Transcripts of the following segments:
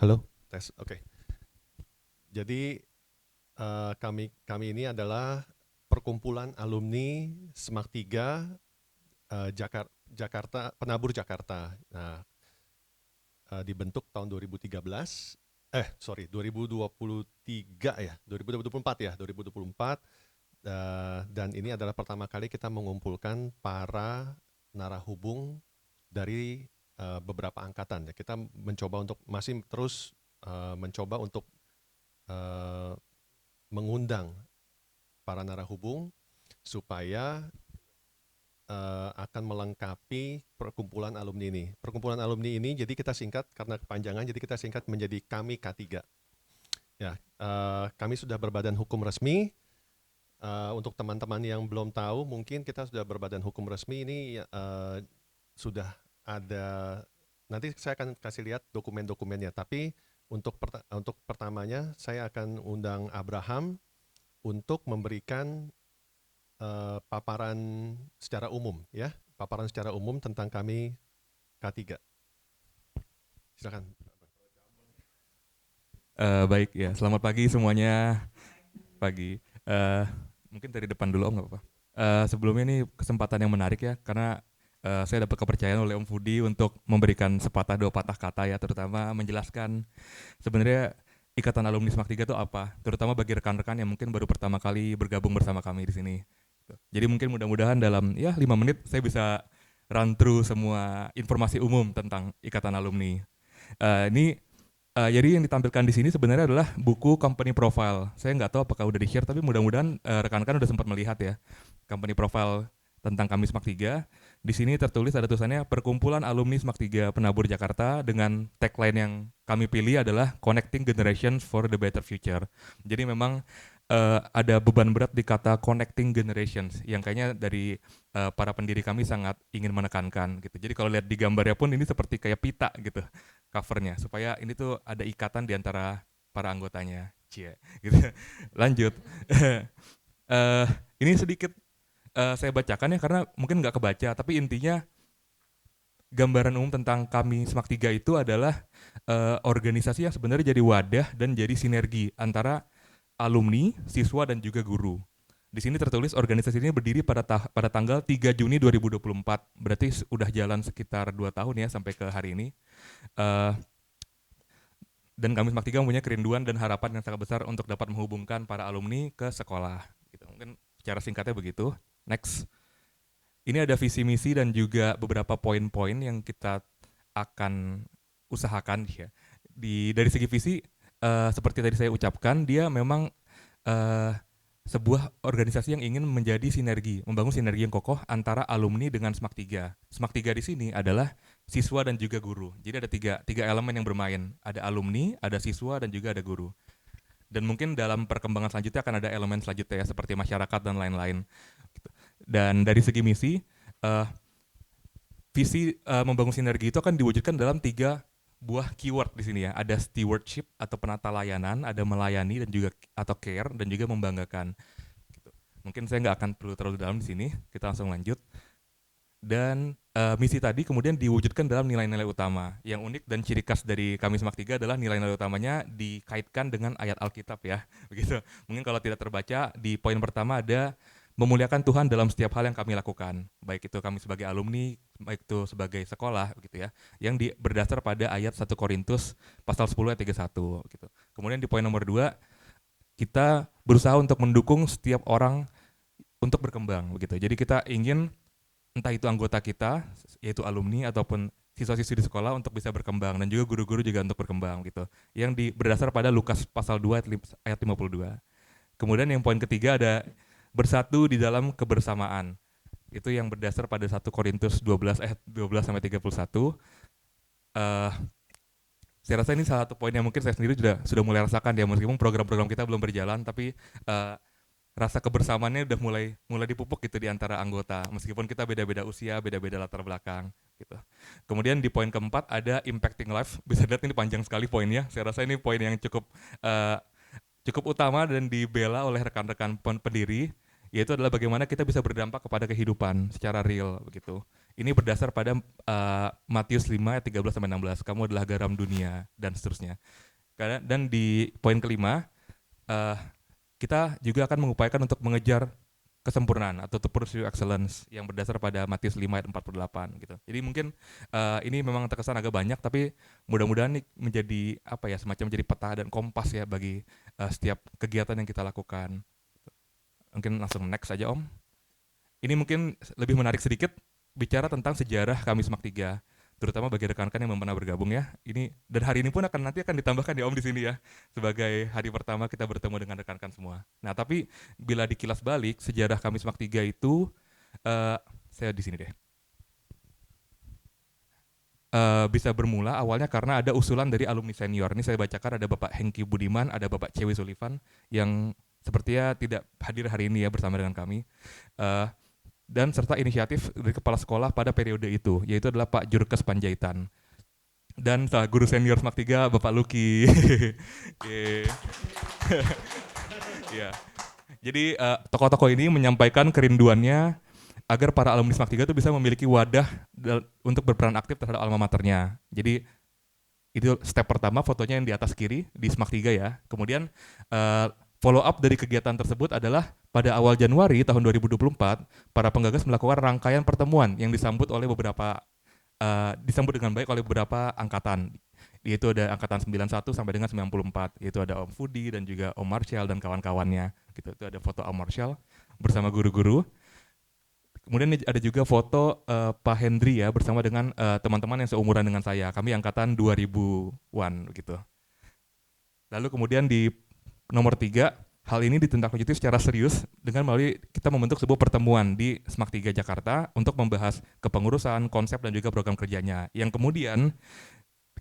Halo, tes. Oke. Jadi kami ini adalah perkumpulan alumni SMAK 3 Jakarta, Penabur Jakarta. Nah, dibentuk tahun 2013. 2023 ya, 2024 ya, 2024. Dan ini adalah pertama kali kita mengumpulkan para narahubung dari beberapa angkatan. Ya, kita mencoba untuk masih terus mencoba untuk eh, mengundang para narahubung supaya akan melengkapi perkumpulan alumni ini. Perkumpulan alumni ini jadi kita singkat karena kepanjangan, jadi kita singkat menjadi kami K3. Ya, kami sudah berbadan hukum resmi. Untuk teman-teman yang belum tahu, mungkin kita sudah berbadan hukum resmi ini sudah ada. Nanti saya akan kasih lihat dokumen-dokumennya. Tapi untuk pertamanya saya akan undang Abraham untuk memberikan paparan secara umum, ya, paparan secara umum tentang kami K3. Silakan. Baik ya, selamat pagi semuanya. Pagi. Eh, Mungkin dari depan dulu Om, nggak apa-apa. Sebelumnya ini kesempatan yang menarik ya, karena saya dapat kepercayaan oleh Om Fudi untuk memberikan sepatah dua patah kata ya, terutama menjelaskan sebenarnya Ikatan Alumni SMAK 3 itu apa, terutama bagi rekan-rekan yang mungkin baru pertama kali bergabung bersama kami di sini. Jadi mungkin mudah-mudahan dalam ya 5 menit saya bisa run through semua informasi umum tentang Ikatan Alumni. Ini jadi yang ditampilkan di sini sebenarnya adalah buku company profile. Saya nggak tahu apakah udah di-share, tapi mudah-mudahan rekan-rekan udah sempat melihat ya company profile tentang kami SMAK 3. Di sini tertulis ada tulisannya Perkumpulan Alumni SMAK 3 Penabur Jakarta, dengan tagline yang kami pilih adalah Connecting Generations for the Better Future. Jadi memang ada beban berat di kata connecting generations yang kayaknya dari para pendiri kami sangat ingin menekankan gitu. Jadi kalau lihat di gambarnya pun ini seperti kayak pita gitu covernya, supaya ini tuh ada ikatan di antara para anggotanya. Cie, gitu. Lanjut. Eh, ini sedikit saya bacakan ya karena mungkin nggak kebaca, tapi intinya gambaran umum tentang kami SMAK 3 itu adalah organisasi yang sebenarnya jadi wadah dan jadi sinergi antara alumni, siswa, dan juga guru. Di sini tertulis organisasi ini berdiri pada tanggal 3 Juni 2024. Berarti udah jalan sekitar 2 tahun ya sampai ke hari ini. Uh, dan kami SMAK 3 mempunyai kerinduan dan harapan yang sangat besar untuk dapat menghubungkan para alumni ke sekolah. Gitu. Mungkin secara singkatnya begitu. Next. Ini ada visi misi dan juga beberapa poin-poin yang kita akan usahakan ya. Dari segi visi, seperti tadi saya ucapkan, dia memang uh, sebuah organisasi yang ingin menjadi sinergi, membangun sinergi yang kokoh antara alumni dengan SMAK 3. SMAK 3 di sini adalah siswa dan juga guru. Jadi ada tiga elemen yang bermain. Ada alumni, ada siswa, dan juga ada guru. Dan mungkin dalam perkembangan selanjutnya akan ada elemen selanjutnya ya, seperti masyarakat dan lain-lain. Dan dari segi misi, uh, visi membangun sinergi itu akan diwujudkan dalam 3 buah keyword di sini ya. Ada stewardship atau penata layanan, ada melayani dan juga atau care, dan juga membanggakan. Gitu. Mungkin saya nggak akan perlu terlalu dalam di sini. Kita langsung lanjut. Dan misi tadi kemudian diwujudkan dalam nilai-nilai utama. Yang unik dan ciri khas dari kami SMAK 3 adalah nilai-nilai utamanya dikaitkan dengan ayat Alkitab ya. Begitu. Mungkin kalau tidak terbaca, di poin pertama ada memuliakan Tuhan dalam setiap hal yang kami lakukan, baik itu kami sebagai alumni, baik itu sebagai sekolah, begitu ya, yang berdasar pada ayat 1 Korintus pasal 10 ayat 31, gitu. Kemudian di poin nomor 2, kita berusaha untuk mendukung setiap orang untuk berkembang, begitu. Jadi kita ingin entah itu anggota kita, yaitu alumni ataupun siswa-siswi di sekolah untuk bisa berkembang, dan juga guru-guru juga untuk berkembang, gitu. Yang berdasar pada Lukas pasal 2 ayat 52. Kemudian yang poin ketiga ada bersatu di dalam kebersamaan. Itu yang berdasar pada 1 Korintus 12 ayat 12 sampai 31. Saya rasa ini salah satu poin yang mungkin saya sendiri sudah mulai rasakan ya, meskipun program-program kita belum berjalan, tapi rasa kebersamaannya udah mulai dipupuk gitu di antara anggota, meskipun kita beda-beda usia, beda-beda latar belakang gitu. Kemudian di poin keempat ada impacting life. Bisa lihat ini panjang sekali poinnya. Saya rasa ini poin yang cukup utama dan dibela oleh rekan-rekan pendiri, yaitu adalah bagaimana kita bisa berdampak kepada kehidupan secara real begitu. Ini berdasar pada Matius 5 ayat 13 sampai 16. Kamu adalah garam dunia dan seterusnya. Dan di poin kelima, eh, kita juga akan mengupayakan untuk mengejar kesempurnaan atau to pursue excellence yang berdasar pada Matius 5 ayat 48 gitu. Jadi mungkin ini memang terkesan agak banyak, tapi mudah-mudahan ini menjadi apa ya, semacam menjadi peta dan kompas ya bagi setiap kegiatan yang kita lakukan. Mungkin langsung next aja Om. Ini mungkin lebih menarik sedikit bicara tentang sejarah kami Semak 3, terutama bagi rekan-rekan yang belum pernah bergabung ya. Ini dan hari ini pun nanti akan ditambahkan ya Om di sini ya, sebagai hari pertama kita bertemu dengan rekan-rekan semua. Nah, tapi bila dikilas balik sejarah kami Semak 3 itu saya di sini deh. Bisa bermula awalnya karena ada usulan dari alumni senior. Ini saya bacakan, ada Bapak Hengki Budiman, ada Bapak Cewi Sullivan yang sepertinya tidak hadir hari ini ya bersama dengan kami. Dan serta inisiatif dari kepala sekolah pada periode itu, yaitu adalah Pak Jurkes Panjaitan. Dan guru senior Semak 3 Bapak Luki. Ya. Jadi tokoh-tokoh ini menyampaikan kerinduannya agar para alumni Semak 3 itu bisa memiliki wadah untuk berperan aktif terhadap alma maternya. Jadi itu step pertama, fotonya yang di atas kiri di Semak 3 ya. Kemudian follow up dari kegiatan tersebut adalah pada awal Januari tahun 2024, para penggagas melakukan rangkaian pertemuan yang disambut dengan baik oleh beberapa angkatan. Yaitu ada angkatan 91 sampai dengan 94, yaitu ada Om Fudi dan juga Om Marshall dan kawan-kawannya. Gitu. Itu ada foto Om Marshall bersama guru-guru. Kemudian ada juga foto Pak Hendri ya bersama dengan teman-teman yang seumuran dengan saya. Kami angkatan 2000-an gitu. Lalu kemudian di nomor 3, hal ini ditindaklanjuti secara serius dengan melalui kita membentuk sebuah pertemuan di Semak 3 Jakarta untuk membahas kepengurusan, konsep dan juga program kerjanya. Yang kemudian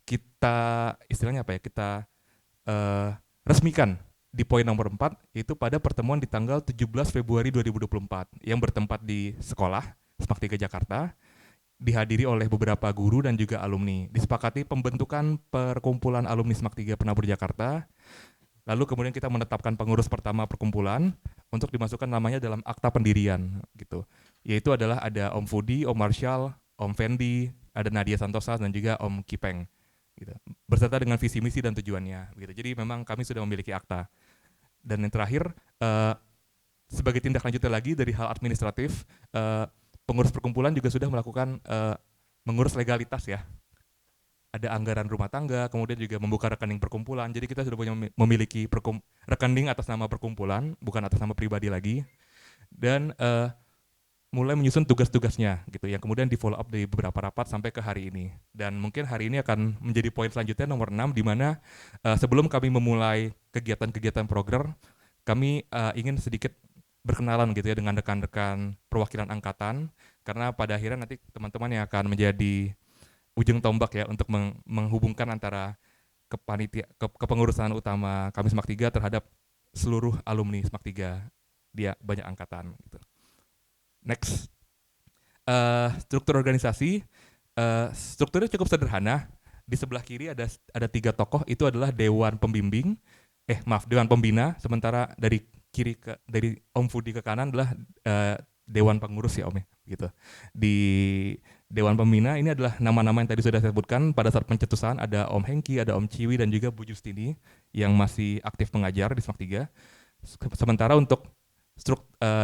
kita istilahnya apa ya? Kita resmikan di poin nomor 4, yaitu pada pertemuan di tanggal 17 Februari 2024 yang bertempat di sekolah Semak 3 Jakarta, dihadiri oleh beberapa guru dan juga alumni. Disepakati pembentukan perkumpulan alumni Semak 3 Penabur Jakarta. Lalu kemudian kita menetapkan pengurus pertama perkumpulan untuk dimasukkan namanya dalam akta pendirian gitu. Yaitu adalah ada Om Fudi, Om Marshall, Om Fendi, ada Nadia Santosa dan juga Om Kipeng. Gitu. Berserta dengan visi misi dan tujuannya. Gitu. Jadi memang kami sudah memiliki akta. Dan yang terakhir, sebagai tindak lanjutnya lagi dari hal administratif, pengurus perkumpulan juga sudah melakukan mengurus legalitas ya. Ada anggaran rumah tangga, kemudian juga membuka rekening perkumpulan. Jadi kita sudah punya memiliki rekening atas nama perkumpulan, bukan atas nama pribadi lagi. Dan mulai menyusun tugas-tugasnya gitu yang kemudian di follow up dari beberapa rapat sampai ke hari ini. Dan mungkin hari ini akan menjadi poin selanjutnya nomor 6, di mana sebelum kami memulai kegiatan-kegiatan program, kami ingin sedikit berkenalan gitu ya dengan rekan-rekan perwakilan angkatan, karena pada akhirnya nanti teman-teman yang akan menjadi ujung tombak ya untuk menghubungkan antara kepengurusan utama kami Semak 3 terhadap seluruh alumni Semak 3. Dia banyak angkatan gitu. Next, struktur organisasi, strukturnya cukup sederhana. Di sebelah kiri ada 3 tokoh, itu adalah dewan pembimbing, dewan pembina. Sementara dari Om Fudi ke kanan adalah dewan pengurus ya Om ya, gitu. Di dewan pembina ini adalah nama-nama yang tadi sudah saya sebutkan pada saat pencetusan. Ada Om Hengki, ada Om Ciwi dan juga Bu Justini yang masih aktif mengajar di Semak 3. Sementara untuk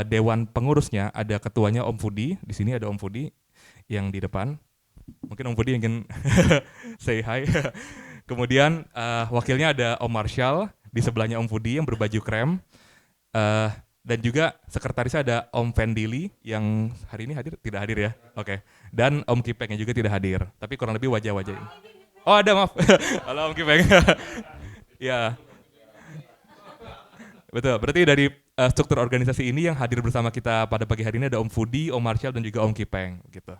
dewan pengurusnya ada ketuanya Om Fudi, di sini ada Om Fudi yang di depan. Mungkin Om Fudi ingin say hi. Kemudian wakilnya ada Om Marshall, di sebelahnya Om Fudi yang berbaju krem. Dan juga sekretarisnya ada Om Fendili yang hari ini tidak hadir ya. Oke. Dan Om Kipeng yang juga tidak hadir, tapi kurang lebih wajah-wajah ini. Oh, ada, maaf. Halo Om Kipeng. Ya. Betul, berarti dari struktur organisasi ini yang hadir bersama kita pada pagi hari ini ada Om Fudi, Om Marshall dan juga Om Kipeng gitu.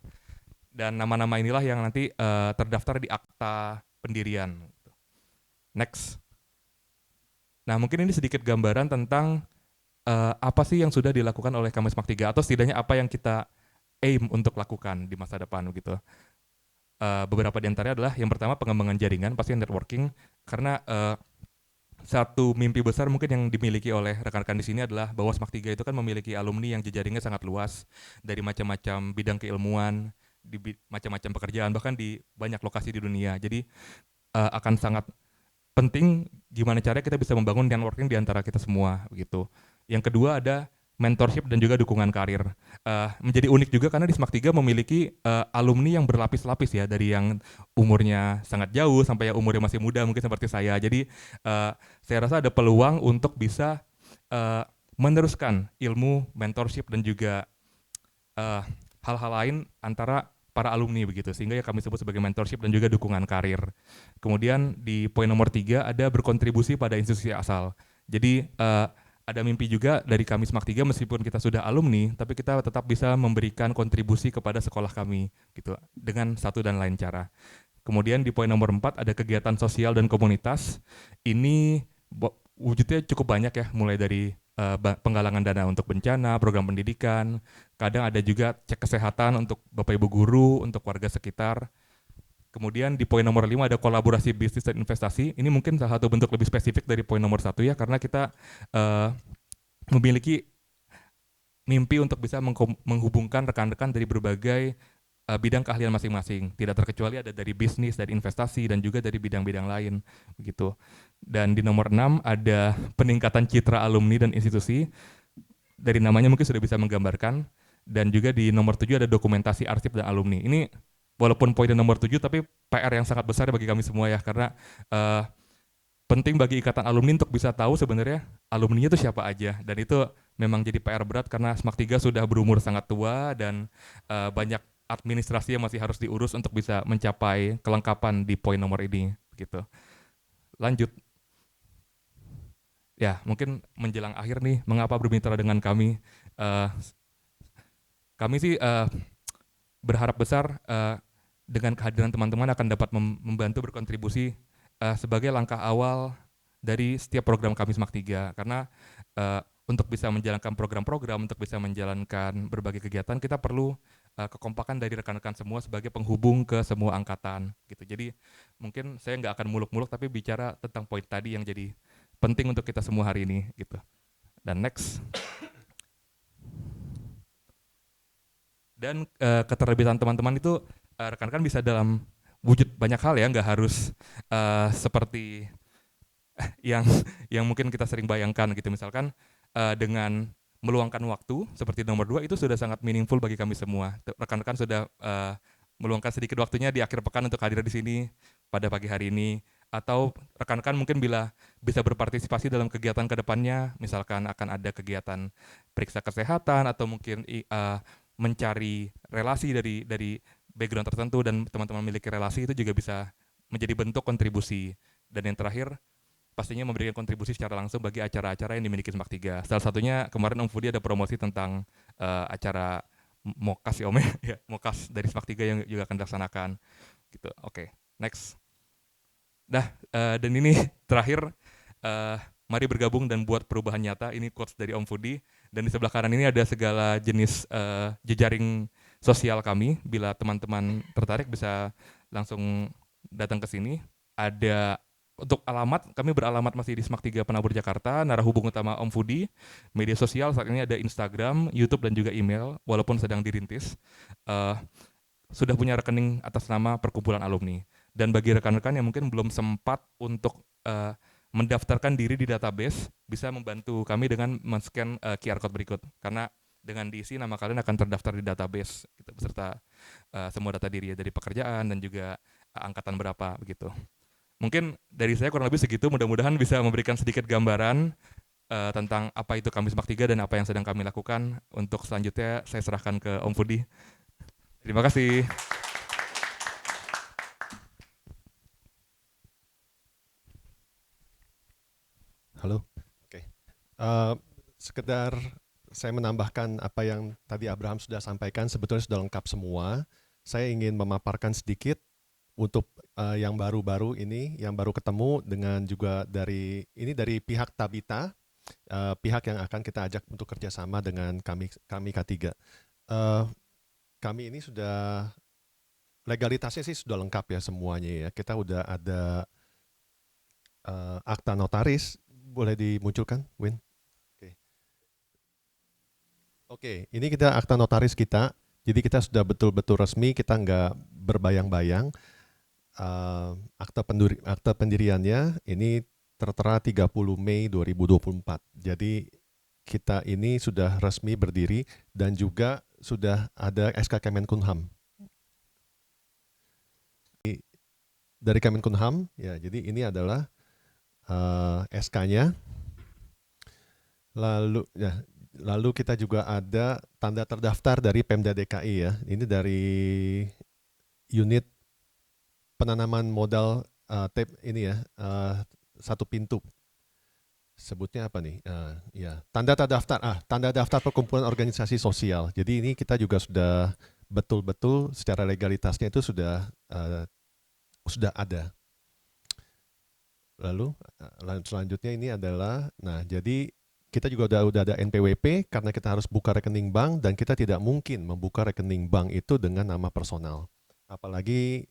Dan nama-nama inilah yang nanti terdaftar di akta pendirian. Next. Nah, mungkin ini sedikit gambaran tentang apa sih yang sudah dilakukan oleh kami Semak 3 atau setidaknya apa yang kita aim untuk lakukan di masa depan gitu. Beberapa di antaranya adalah yang pertama pengembangan jaringan, pasti networking, karena satu mimpi besar mungkin yang dimiliki oleh rekan-rekan di sini adalah bahwa Semak 3 itu kan memiliki alumni yang jejaringnya sangat luas dari macam-macam bidang keilmuan, macam-macam pekerjaan, bahkan di banyak lokasi di dunia. Jadi akan sangat penting gimana caranya kita bisa membangun networking di antara kita semua begitu. Yang kedua ada mentorship dan juga dukungan karir. Menjadi unik juga karena di SMAK 3 memiliki alumni yang berlapis-lapis ya, dari yang umurnya sangat jauh sampai yang umurnya masih muda mungkin seperti saya. Jadi saya rasa ada peluang untuk bisa meneruskan ilmu mentorship dan juga hal-hal lain antara para alumni begitu, sehingga ya kami sebut sebagai mentorship dan juga dukungan karir. Kemudian di poin nomor 3 ada berkontribusi pada institusi asal. Jadi ada mimpi juga dari kami SMAK 3 meskipun kita sudah alumni, tapi kita tetap bisa memberikan kontribusi kepada sekolah kami gitu dengan satu dan lain cara. Kemudian di poin nomor 4 ada kegiatan sosial dan komunitas. Ini wujudnya cukup banyak ya, mulai dari penggalangan dana untuk bencana, program pendidikan, kadang ada juga cek kesehatan untuk Bapak Ibu guru, untuk warga sekitar. Kemudian di poin nomor 5 ada kolaborasi bisnis dan investasi. Ini mungkin salah satu bentuk lebih spesifik dari poin nomor 1 ya, karena kita memiliki mimpi untuk bisa menghubungkan rekan-rekan dari berbagai bidang keahlian masing-masing. Tidak terkecuali ada dari bisnis, dari investasi, dan juga dari bidang-bidang lain begitu. Dan di nomor 6 ada peningkatan citra alumni dan institusi. Dari namanya mungkin sudah bisa menggambarkan. Dan juga di nomor 7 ada dokumentasi arsip dan alumni. Ini walaupun poin nomor 7 tapi PR yang sangat besar bagi kami semua ya, karena penting bagi ikatan alumni untuk bisa tahu sebenarnya alumninya itu siapa aja, dan itu memang jadi PR berat karena SMAK 3 sudah berumur sangat tua dan banyak administrasi yang masih harus diurus untuk bisa mencapai kelengkapan di poin nomor ini gitu. Lanjut. Ya, mungkin menjelang akhir nih, mengapa bermitra dengan kami? Kami sih berharap besar dengan kehadiran teman-teman akan dapat membantu berkontribusi sebagai langkah awal dari setiap program kami SMAK 3, karena untuk bisa menjalankan program-program, untuk bisa menjalankan berbagai kegiatan, kita perlu kekompakan dari rekan-rekan semua sebagai penghubung ke semua angkatan gitu. Jadi mungkin saya nggak akan muluk-muluk tapi bicara tentang poin tadi yang jadi penting untuk kita semua hari ini gitu. Dan next. Dan keterlibatan teman-teman itu rekan-rekan bisa dalam wujud banyak hal ya, nggak harus seperti yang mungkin kita sering bayangkan gitu. Misalkan dengan meluangkan waktu seperti nomor 2 itu sudah sangat meaningful bagi kami semua. Rekan-rekan sudah meluangkan sedikit waktunya di akhir pekan untuk hadir di sini pada pagi hari ini, atau rekan-rekan mungkin bisa berpartisipasi dalam kegiatan kedepannya, misalkan akan ada kegiatan periksa kesehatan atau mungkin mencari relasi dari background tertentu dan teman-teman memiliki relasi, itu juga bisa menjadi bentuk kontribusi. Dan yang terakhir, pastinya memberikan kontribusi secara langsung bagi acara-acara yang dimiliki SMAK 3. Salah satunya kemarin Om Fudi ada promosi tentang acara MOKAS ya Om ya, MOKAS dari SMAK 3 yang juga akan dilaksanakan. Gitu. Oke, next. Dan ini terakhir, mari bergabung dan buat perubahan nyata. Ini quotes dari Om Fudi. Dan di sebelah kanan ini ada segala jenis jejaring sosial kami. Bila teman-teman tertarik bisa langsung datang ke sini. Ada untuk alamat, kami beralamat masih di SMAK 3 Penabur Jakarta, narahubung utama Om Fudi. Media sosial saat ini ada Instagram, YouTube, dan juga email, walaupun sedang dirintis. Sudah punya rekening atas nama perkumpulan alumni. Dan bagi rekan-rekan yang mungkin belum sempat untuk mendaftarkan diri di database, bisa membantu kami dengan men-scan QR code berikut. Karena dengan diisi nama kalian akan terdaftar di database, gitu, beserta semua data diri ya, dari pekerjaan dan juga angkatan berapa begitu. Mungkin dari saya kurang lebih segitu, mudah-mudahan bisa memberikan sedikit gambaran tentang apa itu kami SMAK 3 dan apa yang sedang kami lakukan. Untuk selanjutnya saya serahkan ke Om Fudi. Terima kasih. Halo, oke. Sekedar saya menambahkan apa yang tadi Abraham sudah sampaikan, sebetulnya sudah lengkap semua. Saya ingin memaparkan sedikit untuk yang baru-baru ini, yang baru ketemu, dengan juga dari pihak Tabita, pihak yang akan kita ajak untuk kerjasama dengan kami K3. Kami ini sudah legalitasnya sih sudah lengkap ya semuanya ya. Kita udah ada akta notaris, boleh dimunculkan, Win? Oke, ini kita akta notaris kita. Jadi kita sudah betul-betul resmi, kita nggak berbayang-bayang. Akte pendiriannya ini tertera 30 Mei 2024. Jadi kita ini sudah resmi berdiri dan juga sudah ada SK Kemenkumham. Dari Kemenkumham, ya, jadi ini adalah SK-nya. Lalu kita juga ada tanda terdaftar dari Pemda DKI ya. Ini dari unit penanaman modal ini ya, satu pintu. Sebutnya apa nih? Ya, tanda daftar perkumpulan organisasi sosial. Jadi ini kita juga sudah betul-betul secara legalitasnya itu sudah ada. Lalu selanjutnya ini adalah, nah jadi kita juga udah ada NPWP karena kita harus buka rekening bank dan kita tidak mungkin membuka rekening bank itu dengan nama personal. Apalagi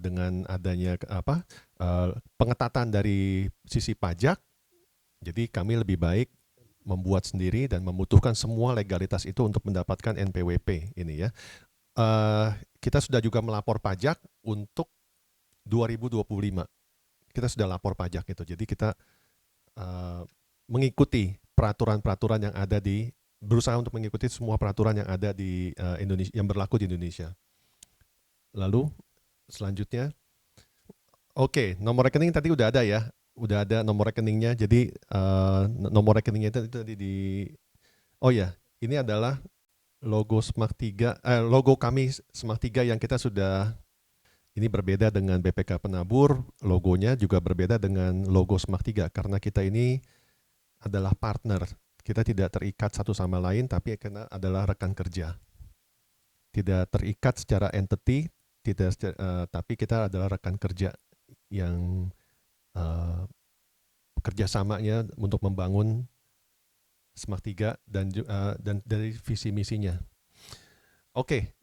dengan adanya pengetatan dari sisi pajak, jadi kami lebih baik membuat sendiri dan membutuhkan semua legalitas itu untuk mendapatkan NPWP ini ya. Kita sudah juga melapor pajak untuk 2025. Kita sudah lapor pajak itu. Jadi kita mengikuti peraturan-peraturan yang ada berusaha untuk mengikuti semua peraturan yang ada di Indonesia, yang berlaku di Indonesia. Lalu selanjutnya, oke, nomor rekening tadi udah ada ya, udah ada nomor rekeningnya. Jadi nomor rekeningnya itu tadi oh ya, ini adalah logo Smart 3, logo kami Smart 3 yang kita sudah. Ini berbeda dengan BPK Penabur, logonya juga berbeda dengan logo Smart 3 karena kita ini adalah partner. Kita tidak terikat satu sama lain, tapi karena adalah rekan kerja. Tidak terikat secara entity, tapi kita adalah rekan kerja yang kerjasamanya untuk membangun Smart 3 dan dari visi misinya. Oke.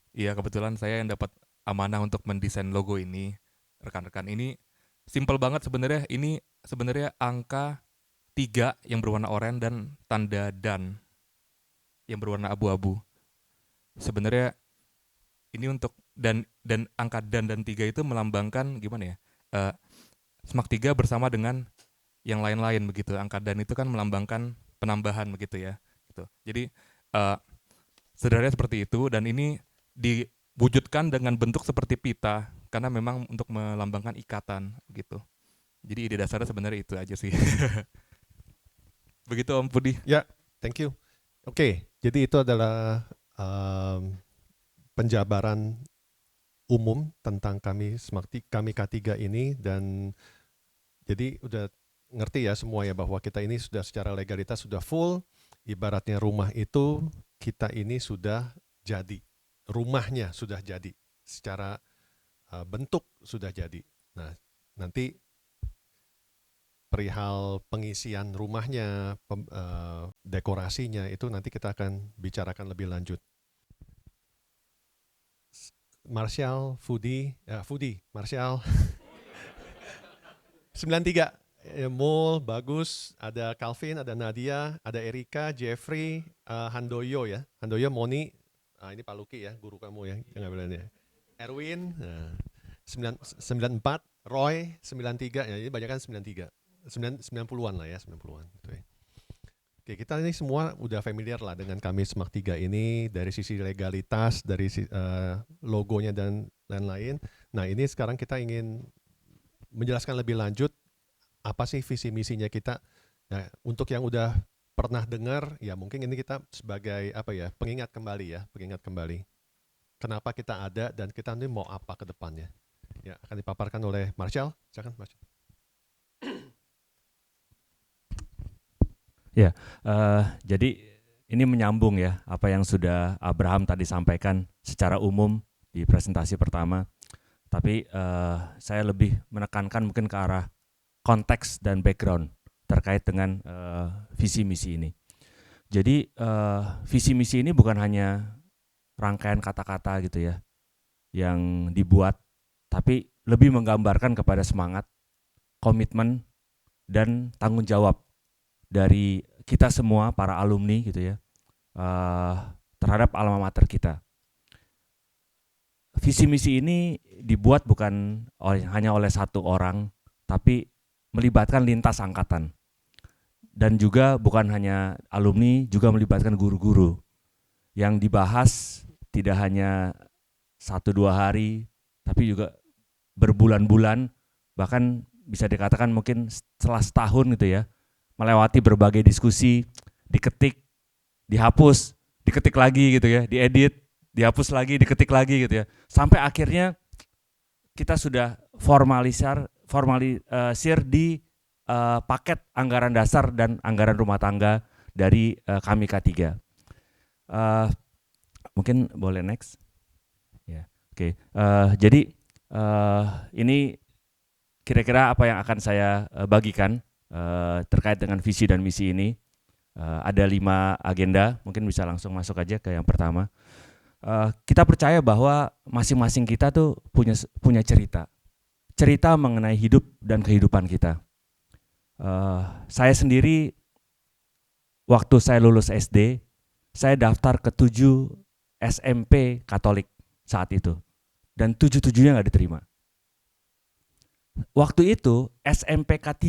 Iya, kebetulan saya yang dapat amanah untuk mendesain logo ini. Rekan-rekan, ini simple banget sebenarnya. Ini sebenarnya angka 3 yang berwarna oranye dan tanda dan yang berwarna abu-abu. Sebenarnya ini untuk dan angka dan 3 itu melambangkan gimana ya? Smart 3 bersama dengan yang lain-lain begitu. Angka dan itu kan melambangkan penambahan begitu ya. Gitu. Jadi sederhananya seperti itu, dan ini diwujudkan dengan bentuk seperti pita karena memang untuk melambangkan ikatan gitu. Jadi ide dasarnya sebenarnya itu aja sih. Begitu Om Budi. Ya, thank you. Oke, jadi itu adalah penjabaran umum tentang kami K3 ini, dan jadi udah ngerti ya semua ya bahwa kita ini sudah secara legalitas sudah full. Ibaratnya rumah itu kita ini sudah jadi. Rumahnya sudah jadi, secara bentuk sudah jadi. Nah, nanti perihal pengisian rumahnya, dekorasinya itu nanti kita akan bicarakan lebih lanjut. Marshall, Marshall. 93. Mul, bagus. Ada Calvin, ada Nadia, ada Erika, Jeffrey, Handoyo ya. Handoyo, Moni. Ini Pak Luki ya, guru kamu ya, jangan bilangnya. Erwin, 94, Roy, 93, ya ini banyak kan 93. 90-an lah ya, 90-an. Gitu ya. Oke, kita ini semua udah familiar lah dengan kami Smart 3 ini, dari sisi legalitas, dari logonya dan lain-lain. Nah ini sekarang kita ingin menjelaskan lebih lanjut, apa sih visi misinya kita. Nah, untuk yang udah pernah dengar, ya mungkin ini kita sebagai pengingat kembali. Kenapa kita ada dan kita ini mau apa ke depannya. Ya, akan dipaparkan oleh Marshall. Silakan Marshall. Ya, jadi ini menyambung ya apa yang sudah Abraham tadi sampaikan secara umum di presentasi pertama. Tapi saya lebih menekankan mungkin ke arah konteks dan background terkait dengan visi misi ini. Jadi visi misi ini bukan hanya rangkaian kata-kata gitu ya yang dibuat, tapi lebih menggambarkan kepada semangat, komitmen, dan tanggung jawab dari kita semua para alumni gitu ya, terhadap alma mater kita. Visi misi ini dibuat bukan hanya oleh satu orang, tapi melibatkan lintas angkatan. Dan juga bukan hanya alumni, juga melibatkan guru-guru. Yang dibahas tidak hanya 1-2 hari, tapi juga berbulan-bulan, bahkan bisa dikatakan mungkin setelah setahun gitu ya, melewati berbagai diskusi, diketik, dihapus, diketik lagi gitu ya, diedit, dihapus lagi, diketik lagi gitu ya. Sampai akhirnya kita sudah formalisir di paket anggaran dasar dan anggaran rumah tangga dari kami K3. Mungkin boleh next. Ya, oke. Jadi ini kira-kira apa yang akan saya bagikan terkait dengan visi dan misi ini. Ada 5 agenda, mungkin bisa langsung masuk aja ke yang pertama. Kita percaya bahwa masing-masing kita tuh punya cerita mengenai hidup dan kehidupan kita. Saya sendiri waktu saya lulus SD, saya daftar ke 7 SMP Katolik saat itu, dan 7-7-nya nggak diterima. Waktu itu SMP K3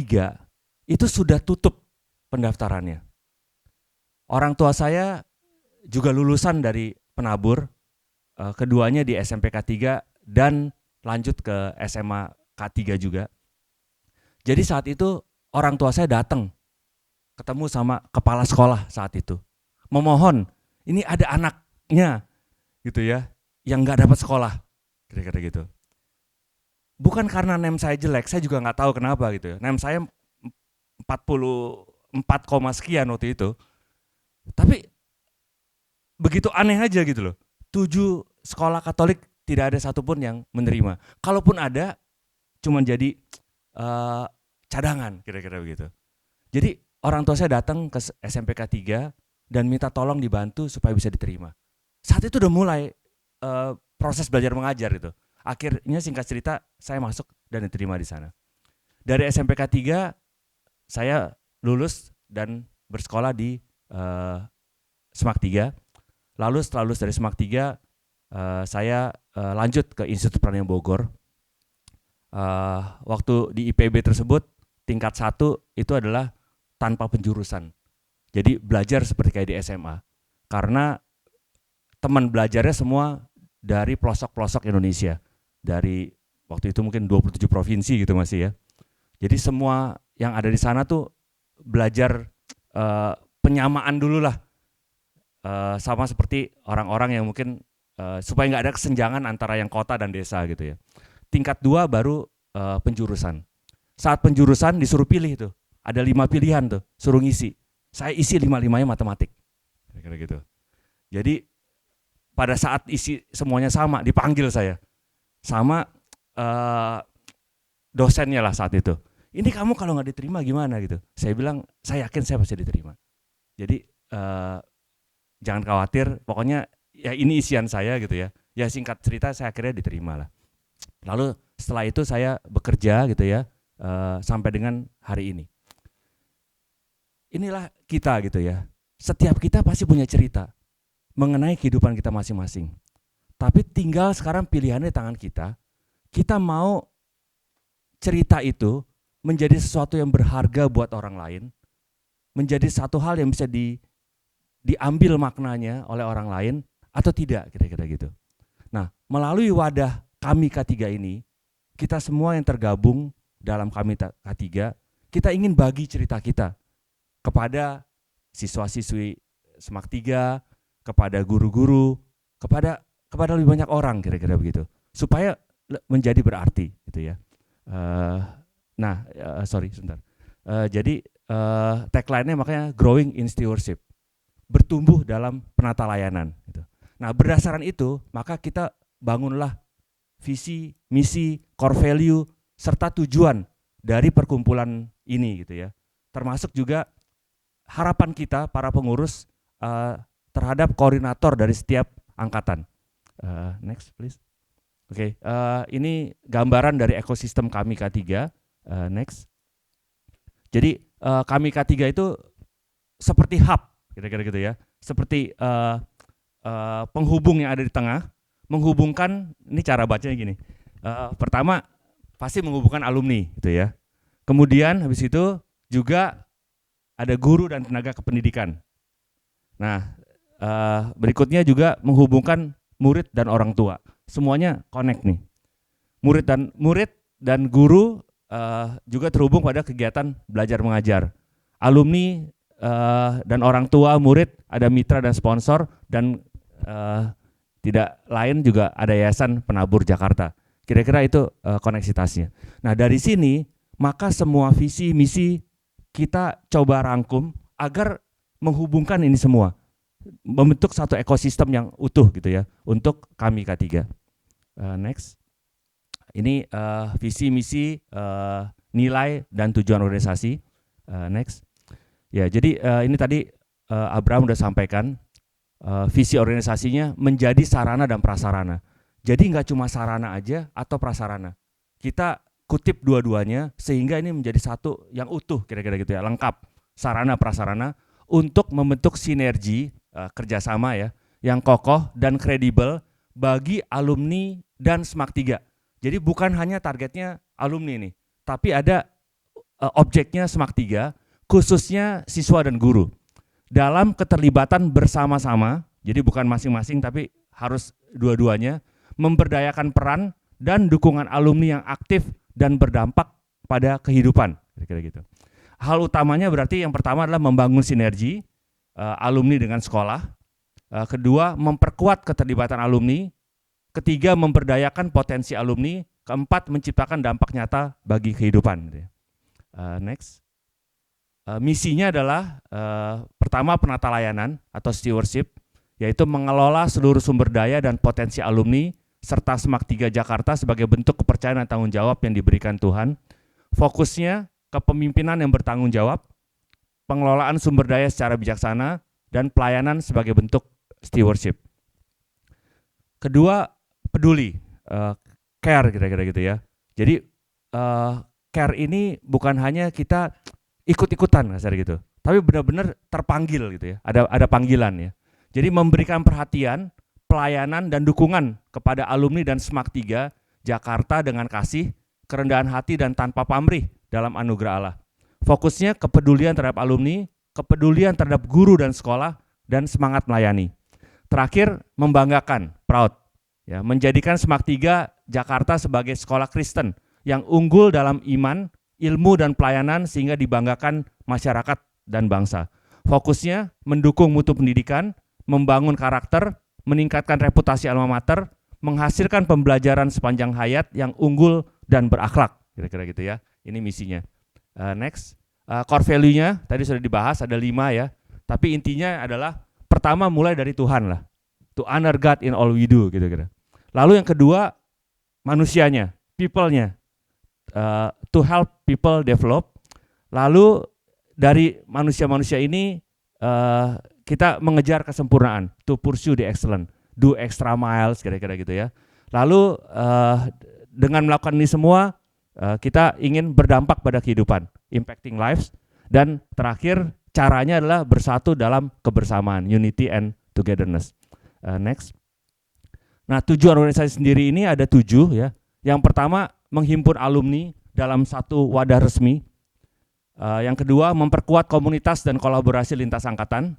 itu sudah tutup pendaftarannya. Orang tua saya juga lulusan dari penabur, keduanya di SMP K3 dan lanjut ke SMA K3 juga. Jadi saat itu orang tua saya datang ketemu sama kepala sekolah saat itu, memohon, ini ada anaknya gitu ya, yang nggak dapat sekolah, kira-kira gitu. Bukan karena nem saya jelek, saya juga nggak tahu kenapa gitu ya. Nem saya 44, sekian waktu itu. Tapi begitu aneh aja gitu loh. 7 sekolah Katolik tidak ada satupun yang menerima. Kalaupun ada, cuma jadi cadangan, kira-kira begitu. Jadi orang tua saya datang ke SMP K3 dan minta tolong dibantu supaya bisa diterima. Saat itu udah mulai proses belajar mengajar itu. Akhirnya singkat cerita saya masuk dan diterima di sana. Dari SMP K3 saya lulus dan bersekolah di SMAK 3. Lalu setelah lulus dari SMAK 3 saya lanjut ke Institut Pertanian Bogor. Waktu di IPB tersebut tingkat 1 itu adalah tanpa penjurusan. Jadi belajar seperti kayak di SMA. Karena teman belajarnya semua dari pelosok-pelosok Indonesia. Dari waktu itu mungkin 27 provinsi gitu masih ya. Jadi semua yang ada di sana tuh belajar penyamaan dulu lah. Sama seperti orang-orang yang mungkin supaya nggak ada kesenjangan antara yang kota dan desa gitu ya. Tingkat 2 baru penjurusan. Saat penjurusan disuruh pilih tuh, ada 5 pilihan tuh, suruh ngisi. Saya isi 5-5-nya matematik, kira-kira gitu. Jadi pada saat isi semuanya sama, dipanggil saya sama dosennya lah saat itu. Ini kamu kalau nggak diterima gimana gitu? Saya bilang saya yakin saya pasti diterima. Jadi jangan khawatir, pokoknya ya ini isian saya gitu ya. Ya singkat cerita saya akhirnya diterima lah. Lalu setelah itu saya bekerja gitu ya sampai dengan hari ini. Inilah kita gitu ya. Setiap kita pasti punya cerita mengenai kehidupan kita masing-masing. Tapi tinggal sekarang pilihannya di tangan kita. Kita mau cerita itu menjadi sesuatu yang berharga buat orang lain, menjadi satu hal yang bisa diambil maknanya oleh orang lain atau tidak, kira-kira gitu. Nah, melalui wadah kami K3 ini, kita semua yang tergabung dalam kami K3, kita ingin bagi cerita kita kepada siswa-siswi SMAK 3, kepada guru-guru, kepada lebih banyak orang, kira-kira begitu, supaya menjadi berarti gitu ya. Jadi tagline-nya makanya growing in stewardship, bertumbuh dalam penata layanan gitu. Nah, berdasarkan itu maka kita bangunlah visi, misi, core value serta tujuan dari perkumpulan ini gitu ya. Termasuk juga harapan kita para pengurus terhadap koordinator dari setiap angkatan. Next please. Oke, ini gambaran dari ekosistem kami K3. Next. Jadi kami K3 itu seperti hub, kira-kira gitu ya. seperti penghubung yang ada di tengah, menghubungkan, ini cara bacanya gini. Pertama pasti menghubungkan alumni gitu ya. Kemudian habis itu juga ada guru dan tenaga kependidikan. Nah, berikutnya juga menghubungkan murid dan orang tua. Semuanya connect nih. Murid dan guru juga terhubung pada kegiatan belajar mengajar. Alumni dan orang tua, murid, ada mitra dan sponsor, dan tidak lain juga ada Yayasan Penabur Jakarta. Kira-kira itu koneksitasnya. Nah, dari sini maka semua visi misi kita coba rangkum agar menghubungkan ini semua, membentuk satu ekosistem yang utuh gitu ya untuk kami K3. Next. Ini visi misi, nilai dan tujuan organisasi. Next. Ya, jadi ini tadi Abraham udah sampaikan visi organisasinya menjadi sarana dan prasarana. Jadi nggak cuma sarana aja atau prasarana. Kita kutip dua-duanya sehingga ini menjadi satu yang utuh kira-kira gitu ya, lengkap sarana prasarana untuk membentuk sinergi kerjasama ya yang kokoh dan kredibel bagi alumni dan SMAK 3. Jadi bukan hanya targetnya alumni nih, tapi ada objeknya SMAK 3 khususnya siswa dan guru dalam keterlibatan bersama-sama. Jadi bukan masing-masing tapi harus dua-duanya memberdayakan peran dan dukungan alumni yang aktif dan berdampak pada kehidupan, kira-kira gitu. Hal utamanya berarti yang pertama adalah membangun sinergi alumni dengan sekolah, kedua memperkuat keterlibatan alumni, ketiga memberdayakan potensi alumni, keempat menciptakan dampak nyata bagi kehidupan. Next. Misinya adalah pertama penata layanan atau stewardship, yaitu mengelola seluruh sumber daya dan potensi alumni serta SMAK 3 Jakarta sebagai bentuk kepercayaan dan tanggung jawab yang diberikan Tuhan. Fokusnya kepemimpinan yang bertanggung jawab, pengelolaan sumber daya secara bijaksana, dan pelayanan sebagai bentuk stewardship. Kedua, peduli, care kira-kira gitu ya. Jadi care ini bukan hanya kita ikut-ikutan kasar gitu, tapi benar-benar terpanggil gitu ya. Ada panggilan ya. Jadi memberikan perhatian, pelayanan dan dukungan kepada alumni dan SMAK 3 Jakarta dengan kasih, kerendahan hati dan tanpa pamrih dalam anugerah Allah. Fokusnya kepedulian terhadap alumni, kepedulian terhadap guru dan sekolah, dan semangat melayani. Terakhir, membanggakan, proud, ya, menjadikan SMAK 3 Jakarta sebagai sekolah Kristen yang unggul dalam iman, ilmu dan pelayanan sehingga dibanggakan masyarakat dan bangsa. Fokusnya mendukung mutu pendidikan, membangun karakter, meningkatkan reputasi alma mater, menghasilkan pembelajaran sepanjang hayat yang unggul dan berakhlak, kira-kira gitu ya. Ini misinya. Next, core value-nya tadi sudah dibahas, ada 5 ya. Tapi intinya adalah pertama mulai dari Tuhan lah, to honor God in all we do, gitu-gitu. Lalu yang kedua manusianya, people-nya, to help people develop. Lalu dari manusia-manusia ini kita mengejar kesempurnaan, to pursue the excellent, do extra miles, kira-kira gitu ya. Lalu dengan melakukan ini semua kita ingin berdampak pada kehidupan, impacting lives, dan terakhir caranya adalah bersatu dalam kebersamaan, unity and togetherness. Next. Nah, tujuan organisasi sendiri ini ada 7 ya. Yang pertama menghimpun alumni dalam satu wadah resmi. Yang kedua memperkuat komunitas dan kolaborasi lintas angkatan.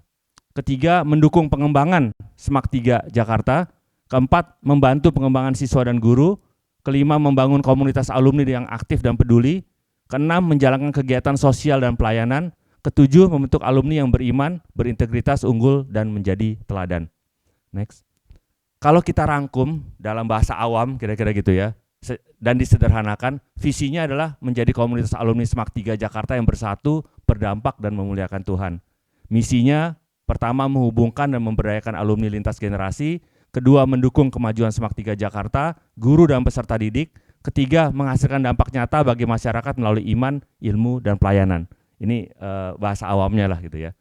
Ketiga, mendukung pengembangan SMAK 3 Jakarta. Keempat, membantu pengembangan siswa dan guru. Kelima, membangun komunitas alumni yang aktif dan peduli. Keenam, menjalankan kegiatan sosial dan pelayanan. Ketujuh, membentuk alumni yang beriman, berintegritas, unggul, dan menjadi teladan. Next. Kalau kita rangkum dalam bahasa awam, kira-kira gitu ya, dan disederhanakan, visinya adalah menjadi komunitas alumni SMAK 3 Jakarta yang bersatu, berdampak, dan memuliakan Tuhan. Misinya, pertama menghubungkan dan memberdayakan alumni lintas generasi, kedua mendukung kemajuan SMAK 3 Jakarta, guru dan peserta didik, ketiga menghasilkan dampak nyata bagi masyarakat melalui iman, ilmu, dan pelayanan. Ini bahasa awamnya lah gitu ya.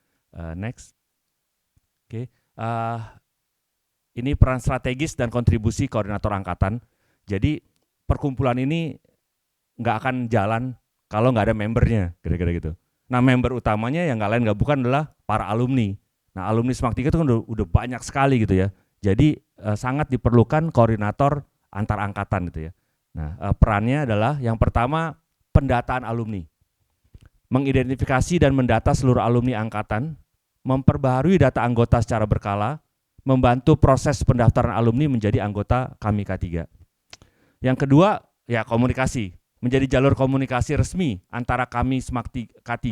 Next. Oke. Ini peran strategis dan kontribusi koordinator angkatan. Jadi perkumpulan ini nggak akan jalan kalau nggak ada membernya, kira-kira gitu. Nah, member utamanya yang nggak lain nggak bukan adalah para alumni Nah, alumni SMAK 3 itu kan udah banyak sekali gitu ya. Jadi sangat diperlukan koordinator antar angkatan gitu ya. Nah, perannya adalah yang pertama pendataan alumni. Mengidentifikasi dan mendata seluruh alumni angkatan, memperbaharui data anggota secara berkala, membantu proses pendaftaran alumni menjadi anggota KAMI K3. Yang kedua, ya komunikasi, menjadi jalur komunikasi resmi antara KAMI SMAK K3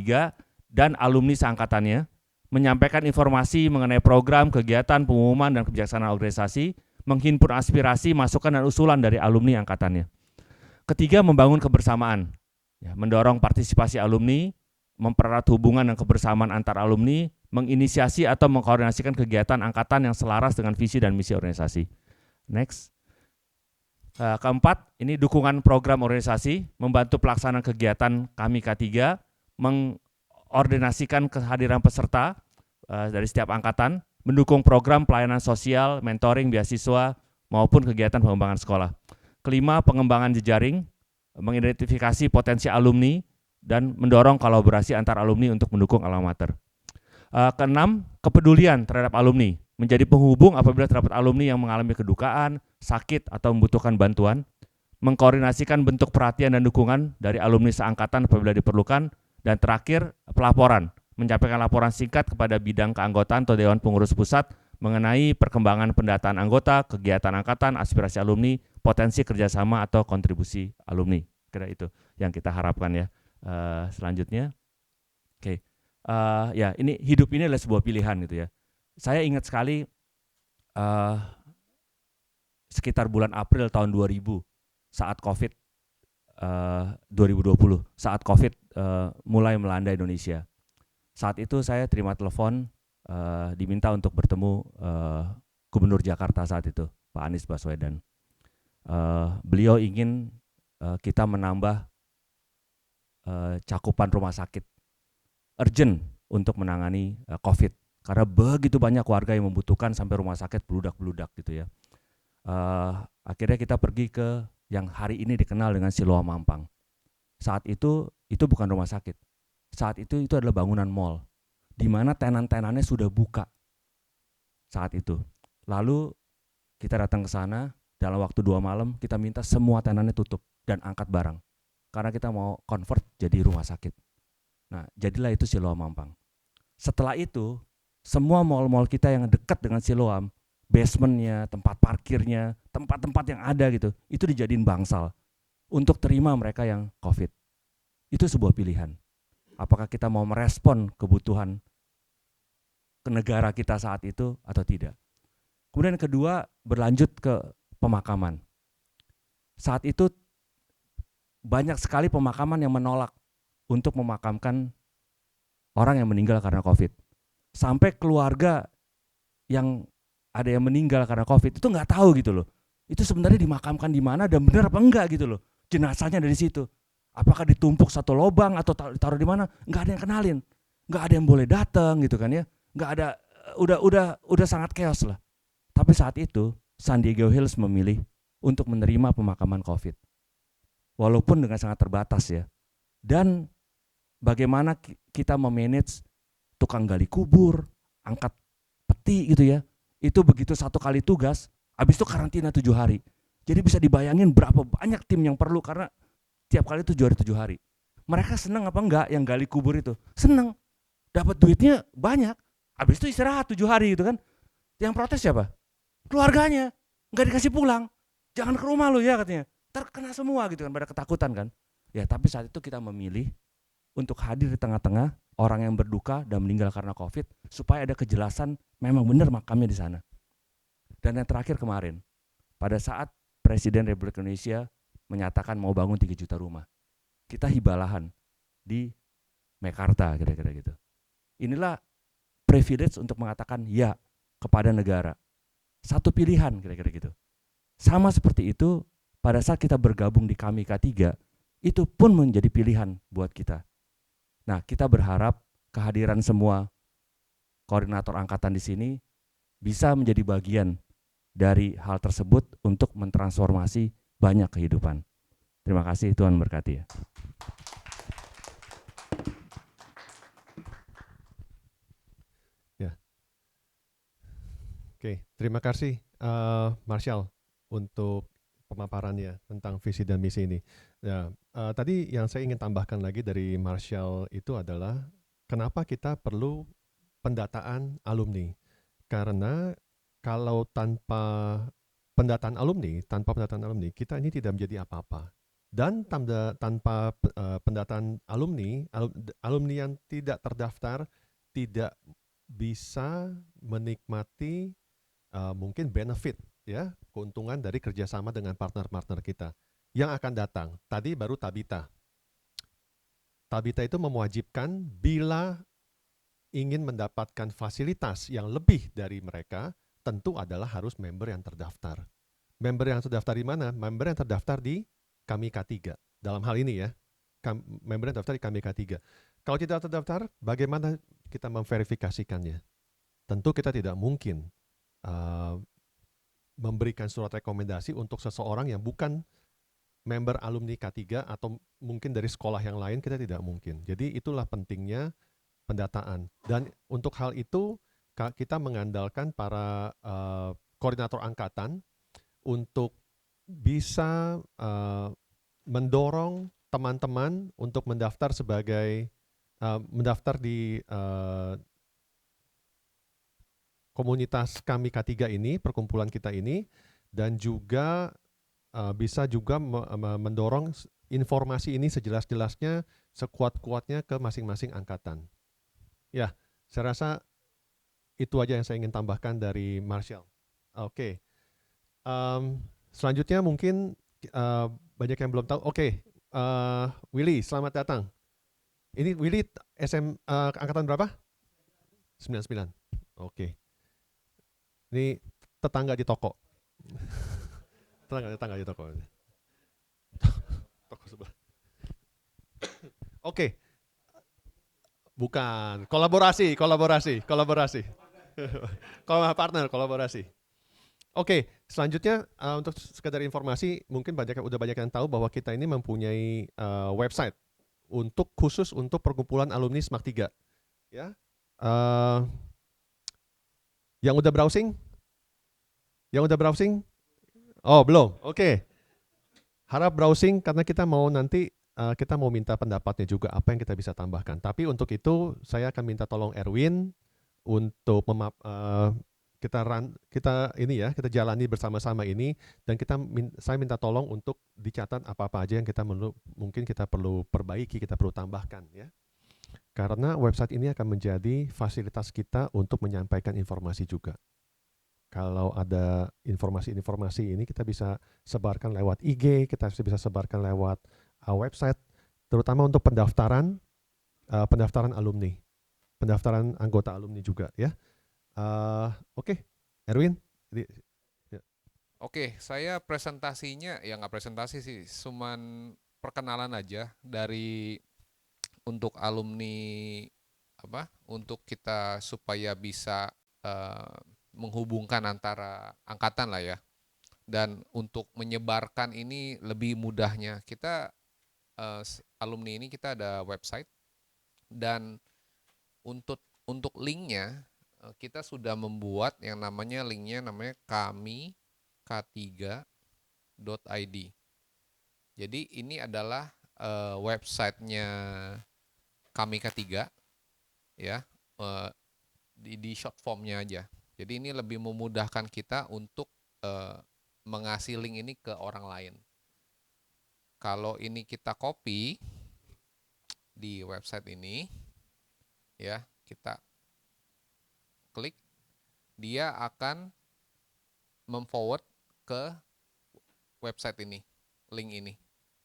dan alumni seangkatannya, menyampaikan informasi mengenai program, kegiatan, pengumuman, dan kebijaksanaan organisasi, menghimpun aspirasi, masukan, dan usulan dari alumni angkatannya. Ketiga, membangun kebersamaan, ya, mendorong partisipasi alumni, mempererat hubungan dan kebersamaan antar alumni, menginisiasi atau mengkoordinasikan kegiatan angkatan yang selaras dengan visi dan misi organisasi. Next. Keempat, ini dukungan program organisasi, membantu pelaksanaan kegiatan KAMI K3, mengordinasikan kehadiran peserta dari setiap angkatan, mendukung program pelayanan sosial, mentoring, beasiswa, maupun kegiatan pengembangan sekolah. Kelima, pengembangan jejaring, mengidentifikasi potensi alumni, dan mendorong kolaborasi antar alumni untuk mendukung alma mater. Keenam, kepedulian terhadap alumni, menjadi penghubung apabila terdapat alumni yang mengalami kedukaan, sakit, atau membutuhkan bantuan, mengkoordinasikan bentuk perhatian dan dukungan dari alumni seangkatan apabila diperlukan, dan terakhir, pelaporan, menyampaikan laporan singkat kepada bidang keanggotaan atau Dewan Pengurus Pusat mengenai perkembangan pendataan anggota, kegiatan angkatan, aspirasi alumni, potensi kerjasama atau kontribusi alumni. Kira itu yang kita harapkan ya. Selanjutnya, oke. Ya, ini hidup ini adalah sebuah pilihan gitu ya. Saya ingat sekali sekitar bulan April tahun 2000 saat COVID 2020, saat COVID mulai melanda Indonesia. Saat itu saya terima telepon diminta untuk bertemu Gubernur Jakarta saat itu, Pak Anies Baswedan. Beliau ingin kita menambah cakupan rumah sakit urgent untuk menangani COVID, karena begitu banyak warga yang membutuhkan sampai rumah sakit beludak-beludak gitu ya. Akhirnya kita pergi ke yang hari ini dikenal dengan Siloam Mampang. Saat itu bukan rumah sakit. Saat itu adalah bangunan mall, di mana tenan-tenannya sudah buka saat itu. Lalu kita datang ke sana, dalam waktu 2 malam kita minta semua tenannya tutup dan angkat barang, karena kita mau convert jadi rumah sakit. Nah, jadilah itu Siloam Mampang. Setelah itu, semua mall-mall kita yang dekat dengan Siloam, basementnya, tempat parkirnya, tempat-tempat yang ada gitu, itu dijadiin bangsal untuk terima mereka yang COVID. Itu sebuah pilihan. Apakah kita mau merespon kebutuhan ke negara kita saat itu atau tidak. Kemudian kedua, berlanjut ke pemakaman. Saat itu banyak sekali pemakaman yang menolak untuk memakamkan orang yang meninggal karena COVID. Sampai keluarga yang ada yang meninggal karena COVID itu nggak tahu gitu loh. Itu sebenarnya dimakamkan di mana dan benar apa enggak gitu loh. Jenazahnya dari situ. Apakah ditumpuk satu lubang atau taruh di mana? Nggak ada yang kenalin. Nggak ada yang boleh datang gitu kan ya. Nggak ada, udah sangat chaos lah. Tapi saat itu San Diego Hills memilih untuk menerima pemakaman COVID. Walaupun dengan sangat terbatas ya. Dan bagaimana kita memanage tukang gali kubur, angkat peti gitu ya. Itu begitu satu kali tugas, habis itu karantina 7 hari. Jadi bisa dibayangin berapa banyak tim yang perlu, karena tiap kali 7 hari 7 hari. Mereka senang apa enggak yang gali kubur itu? Senang. Dapat duitnya banyak. Habis itu istirahat 7 hari gitu kan. Yang protes siapa? Keluarganya. Enggak dikasih pulang. Jangan ke rumah lu ya katanya. Terkena semua gitu kan, pada ketakutan kan. Ya, tapi saat itu kita memilih untuk hadir di tengah-tengah orang yang berduka dan meninggal karena COVID, supaya ada kejelasan memang benar makamnya di sana. Dan yang terakhir kemarin, pada saat Presiden Republik Indonesia menyatakan mau bangun 3 juta rumah, kita hibah lahan di Mekarta kira-kira gitu. Inilah privilege untuk mengatakan ya kepada negara. Satu pilihan kira-kira gitu. Sama seperti itu pada saat kita bergabung di KAMI K3, itu pun menjadi pilihan buat kita. Nah, kita berharap kehadiran semua koordinator angkatan di sini bisa menjadi bagian dari hal tersebut untuk mentransformasi banyak kehidupan. Terima kasih, Tuhan berkati ya. Oke, terima kasih Marshall untuk pemaparannya tentang visi dan misi ini. Ya, tadi yang saya ingin tambahkan lagi dari Marshall itu adalah kenapa kita perlu pendataan alumni. Karena kalau tanpa pendataan alumni, kita ini tidak menjadi apa-apa. Dan tanpa pendataan alumni yang tidak terdaftar tidak bisa menikmati mungkin benefit, ya, keuntungan dari kerjasama dengan partner-partner kita yang akan datang. Tadi baru Tabita. Tabita itu mewajibkan bila ingin mendapatkan fasilitas yang lebih dari mereka, tentu adalah harus member yang terdaftar. Member yang terdaftar di mana? Member yang terdaftar di Kami K3. Dalam hal ini ya, member yang terdaftar di Kami K3. Kalau tidak terdaftar, bagaimana kita memverifikasikannya? Tentu kita tidak mungkin memberikan surat rekomendasi untuk seseorang yang bukan member alumni K3 atau mungkin dari sekolah yang lain, kita tidak mungkin. Jadi itulah pentingnya pendataan. Dan untuk hal itu kita mengandalkan para koordinator angkatan untuk bisa mendorong teman-teman untuk mendaftar mendaftar di komunitas Kami K3 ini, perkumpulan kita ini, dan juga bisa juga mendorong informasi ini sejelas-jelasnya, sekuat-kuatnya ke masing-masing angkatan. Ya, saya rasa itu aja yang saya ingin tambahkan dari Marshall. Oke. Selanjutnya mungkin banyak yang belum tahu. Oke, Willy, selamat datang. Ini Willy angkatan berapa? 99. Oke. Ini tetangga di toko. tetangga di toko. Toko sebelah. Oke. Bukan, kolaborasi. Kalau partner, kolaborasi. Oke, selanjutnya untuk sekedar informasi, mungkin udah banyak yang tahu bahwa kita ini mempunyai website khusus untuk perkumpulan alumni SMAK 3. Ya, yang udah browsing? Oh, belum. Oke. Harap browsing karena kita mau nanti kita mau minta pendapatnya juga apa yang kita bisa tambahkan. Tapi untuk itu saya akan minta tolong Erwin untuk kita jalani bersama-sama ini, dan saya minta tolong untuk dicatat apa-apa aja yang mungkin kita perlu perbaiki, kita perlu tambahkan ya. Karena website ini akan menjadi fasilitas kita untuk menyampaikan informasi juga. Kalau ada informasi-informasi ini kita bisa sebarkan lewat IG, kita bisa sebarkan lewat website, terutama untuk pendaftaran alumni, pendaftaran anggota alumni juga ya. Oke, Erwin. Ya. Oke, saya presentasinya ya nggak presentasi sih, cuman perkenalan aja untuk alumni untuk kita supaya bisa menghubungkan antara angkatan lah ya. Dan untuk menyebarkan ini lebih mudahnya kita alumni ini kita ada website, dan untuk linknya kita sudah membuat yang namanya kami k3.id. Jadi ini adalah websitenya Kami K3 ya, di short formnya aja. Jadi ini lebih memudahkan kita untuk mengasih link ini ke orang lain. Kalau ini kita copy di website ini ya, kita klik, dia akan memforward ke website ini, link ini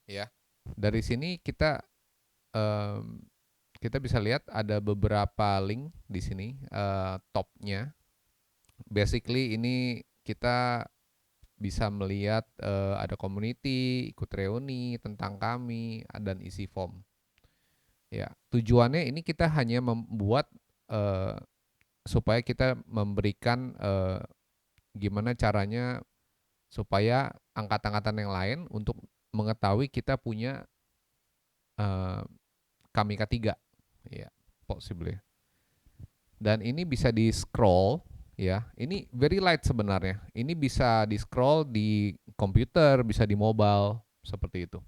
ya. Dari sini kita bisa lihat ada beberapa link di sini, topnya. Basically ini kita bisa melihat ada community, ikut reuni tentang kami, dan isi form. Ya, tujuannya ini kita hanya membuat supaya kita memberikan gimana caranya supaya angkatan-angkatan yang lain untuk mengetahui kita punya Kami K3 ya, possibly. Dan ini bisa di scroll Ya, ini very light sebenarnya. Ini bisa di scroll di komputer, bisa di mobile, seperti itu.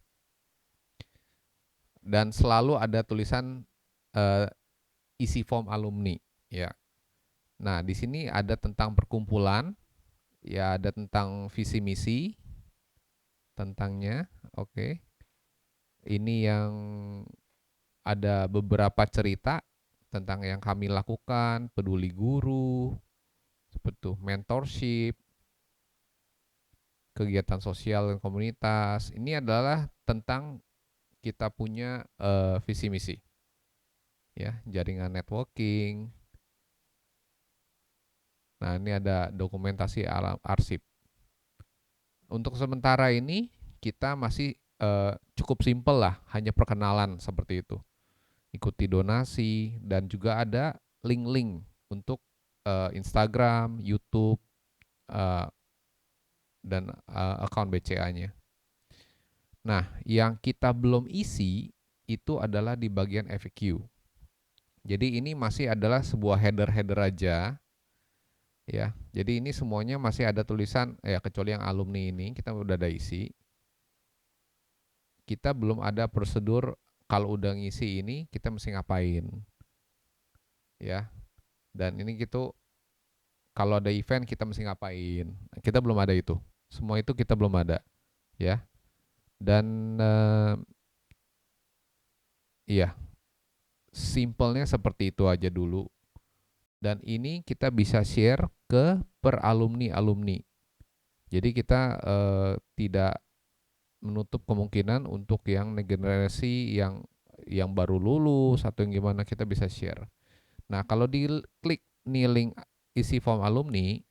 Dan selalu ada tulisan eh, isi form alumni, ya. Nah, di sini ada tentang perkumpulan, ya, ada tentang visi misi, tentangnya, oke. Ini yang ada beberapa cerita tentang yang kami lakukan, peduli guru, seperti itu, mentorship, kegiatan sosial dan komunitas. Ini adalah tentang kita punya visi misi, ya, jaringan networking. Nah, ini ada dokumentasi arsip. Untuk sementara ini kita masih cukup simpel lah, hanya perkenalan seperti itu. Ikuti donasi dan juga ada link-link untuk Instagram, YouTube, eh, dan account BCA-nya. Nah, yang kita belum isi itu adalah di bagian FAQ. Jadi ini masih adalah sebuah header-header aja, ya. Jadi ini semuanya masih ada tulisan, ya, kecuali yang alumni ini kita udah ada isi. Kita belum ada prosedur kalau udah ngisi ini kita mesti ngapain, ya. Dan ini gitu, kalau ada event kita mesti ngapain. Kita belum ada itu. Semua itu kita belum ada, ya. Dan iya, simpelnya seperti itu aja dulu. Dan ini kita bisa share ke per alumni-alumni. Jadi kita tidak menutup kemungkinan untuk yang generasi yang baru lulus atau yang gimana, kita bisa share. Nah, kalau diklik nih link isi form alumni,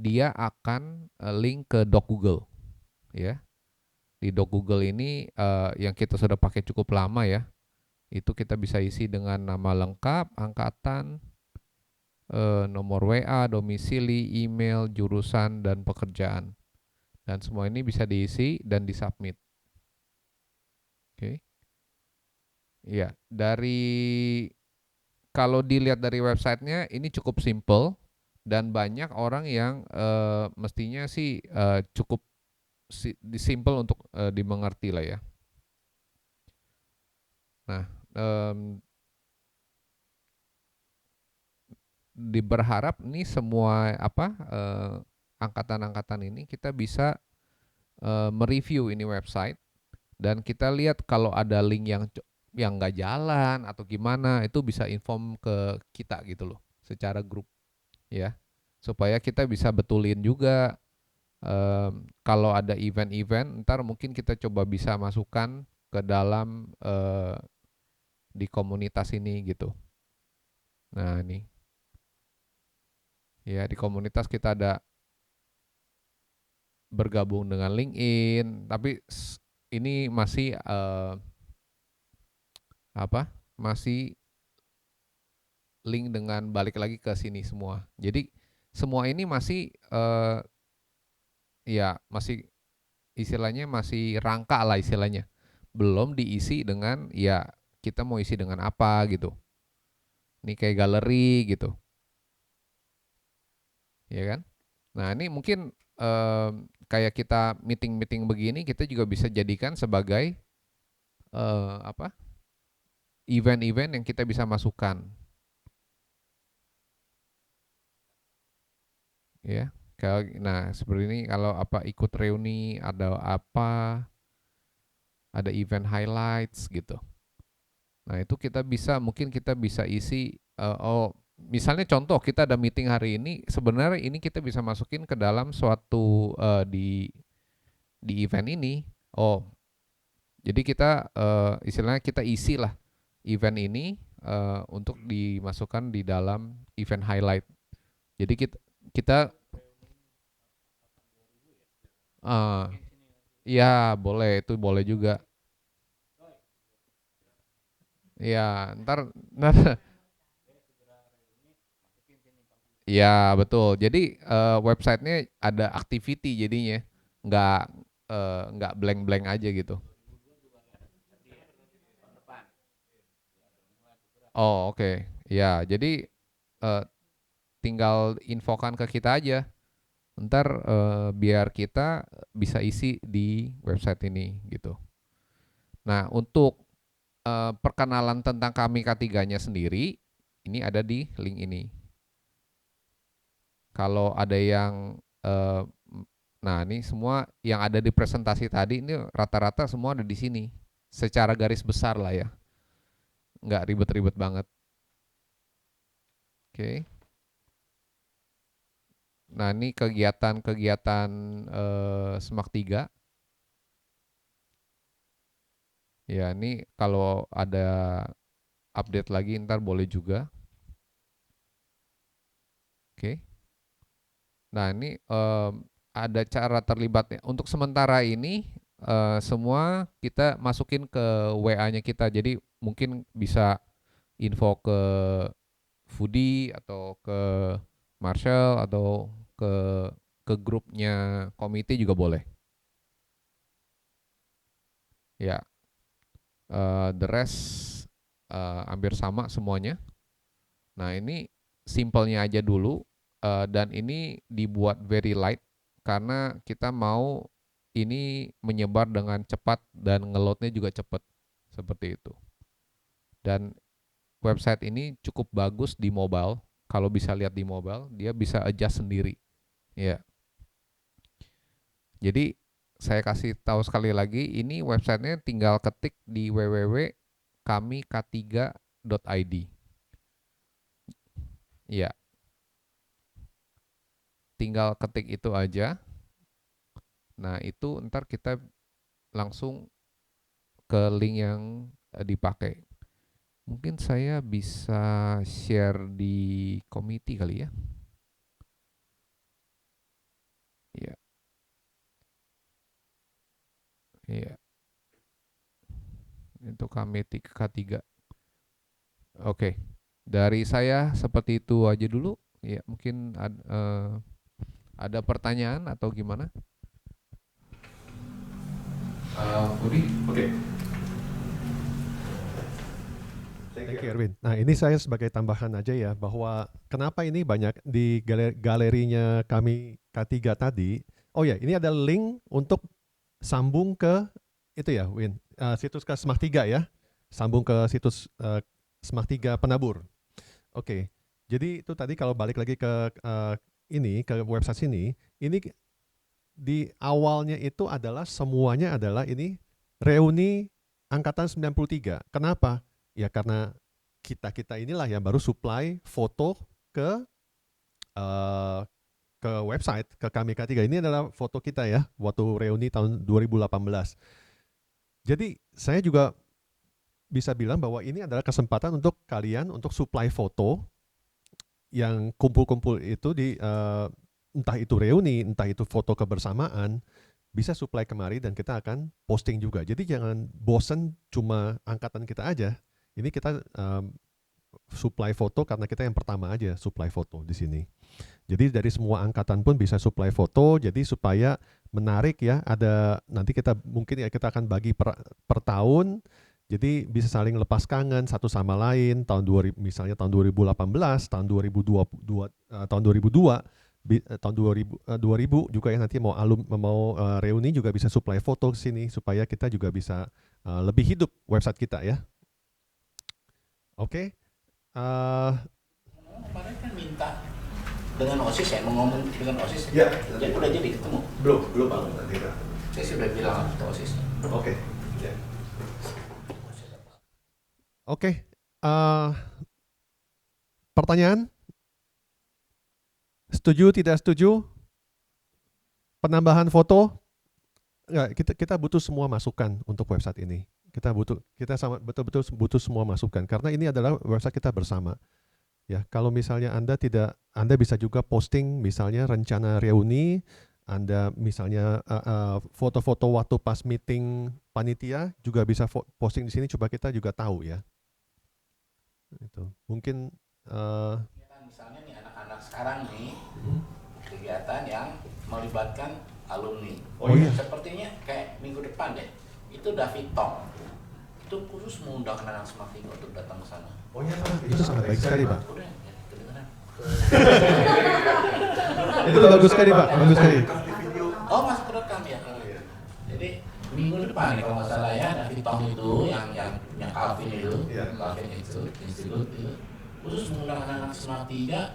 dia akan link ke Doc Google, ya. Di Doc Google ini yang kita sudah pakai cukup lama, ya. Itu kita bisa isi dengan nama lengkap, angkatan, nomor WA, domisili, email, jurusan, dan pekerjaan. Dan semua ini bisa diisi dan disubmit. Oke. Ya, kalau dilihat dari websitenya ini cukup simple dan banyak orang yang mestinya sih cukup simple untuk dimengerti lah, ya. Nah, berharap nih semua angkatan-angkatan ini kita bisa mereview ini website dan kita lihat kalau ada link yang nggak jalan atau gimana, itu bisa inform ke kita gitu loh secara grup, ya, supaya kita bisa betulin juga. Kalau ada event-event ntar mungkin kita coba bisa masukkan ke dalam di komunitas ini gitu. Nah, ini, ya, di komunitas kita ada bergabung dengan LinkedIn, tapi ini masih masih link dengan balik lagi ke sini semua. Jadi semua ini masih ya masih istilahnya masih rangka lah istilahnya. Belum diisi dengan, ya, kita mau isi dengan apa gitu. Ini kayak galeri gitu. Ya kan? Nah, ini mungkin kayak kita meeting-meeting begini kita juga bisa jadikan sebagai event-event yang kita bisa masukkan. Ya. Nah, seperti ini kalau ikut reuni, ada event highlights gitu. Nah, itu mungkin kita bisa isi, misalnya contoh kita ada meeting hari ini, sebenarnya ini kita bisa masukin ke dalam suatu di event ini. Jadi kita istilahnya kita isi lah event ini untuk dimasukkan di dalam event highlight. Jadi kita ya boleh, itu boleh juga. Ya, ntar ya betul. Jadi websitenya ada activity jadinya, nggak blank-blank aja gitu. Oh, oke. Ya, jadi tinggal infokan ke kita aja. Ntar biar kita bisa isi di website ini gitu. Nah, untuk perkenalan tentang kami K3-nya sendiri, ini ada di link ini. Kalau ada yang, nah ini semua yang ada di presentasi tadi ini rata-rata semua ada di sini. Secara garis besar lah ya. Nggak ribet-ribet banget. Oke. Nah ini kegiatan-kegiatan SMAK 3. Ya ini kalau ada update lagi ntar boleh juga. Oke. Nah ini ada cara terlibatnya. Untuk sementara ini semua kita masukin ke WA-nya kita. Jadi mungkin bisa info ke Foodie atau ke Marshall atau ke grupnya komite juga boleh. Ya, the rest hampir sama semuanya. Nah ini simpelnya aja dulu dan ini dibuat very light karena kita mau ini menyebar dengan cepat dan ngeloadnya juga cepat seperti itu. Dan website ini cukup bagus di mobile. Kalau bisa lihat di mobile, dia bisa adjust sendiri. Ya. Jadi saya kasih tahu sekali lagi, ini websitenya tinggal ketik di www.kamik3.id. Ya. Tinggal ketik itu aja. Nah, itu ntar kita langsung ke link yang dipakai. Mungkin saya bisa share di committee kali ya. Iya. Iya. Itu committee K3. Oke. Dari saya seperti itu aja dulu. Ya, mungkin ada pertanyaan atau gimana? Budi? Oke. Thank you Erwin. Nah ini saya sebagai tambahan aja ya bahwa kenapa ini banyak di galerinya kami K3 tadi. Oh ya ini ada link untuk sambung ke itu ya Win, situs ke SMAK 3 ya. Sambung ke situs SMAK 3 Penabur. Oke. Jadi itu tadi kalau balik lagi ke ini ke website sini, ini di awalnya itu adalah semuanya adalah ini reuni angkatan 93. Kenapa? Ya karena kita inilah yang baru supply foto ke website, ke kami K3. Ini adalah foto kita ya, waktu reuni tahun 2018. Jadi saya juga bisa bilang bahwa ini adalah kesempatan untuk kalian untuk supply foto yang kumpul-kumpul itu di entah itu reuni, entah itu foto kebersamaan, bisa supply kemari dan kita akan posting juga. Jadi jangan bosen cuma angkatan kita aja. Ini kita supply foto karena kita yang pertama aja supply foto di sini. Jadi dari semua angkatan pun bisa supply foto. Jadi supaya menarik ya. Ada nanti kita mungkin ya kita akan bagi per tahun. Jadi bisa saling lepas kangen satu sama lain. Misalnya tahun 2018, tahun 2022, tahun 2000 juga ya nanti mau reuni juga bisa supply foto ke sini supaya kita juga bisa lebih hidup website kita ya. Oke. Kemarin kan minta dengan OSIS ya, mau ngomong dengan OSIS. Ya. Jadi udah jadi ketemu. Belum banget nanti. Saya sudah bilang ke OSIS. Oke. Ya. Oke. Pertanyaan? Setuju tidak setuju? Penambahan foto? Enggak, kita butuh semua masukan untuk website ini. Kita betul-betul butuh semua masukan karena ini adalah website kita bersama. Ya, kalau misalnya Anda bisa juga posting misalnya rencana reuni, Anda misalnya foto-foto waktu pas meeting panitia juga bisa posting di sini, coba kita juga tahu ya. Itu. Mungkin Misalnya nih anak-anak sekarang nih kegiatan yang melibatkan alumni. Oh iya. Sepertinya kayak minggu depan deh. Itu David Tong. Itu khusus mengundang anak-anak SMAK 3 untuk datang ke sana. oh iya, itu sangat baik sekali, Pak. Udah ya, kedengeran. Itu bagus sekali Pak, bagus sekali. Oh, masuk ke rekam ya. Jadi minggu depan nih kalau nggak salah ya, David Tong itu yang Calvin itu, Iya. Calvin Institute itu khusus menggunakan anak Smart 3.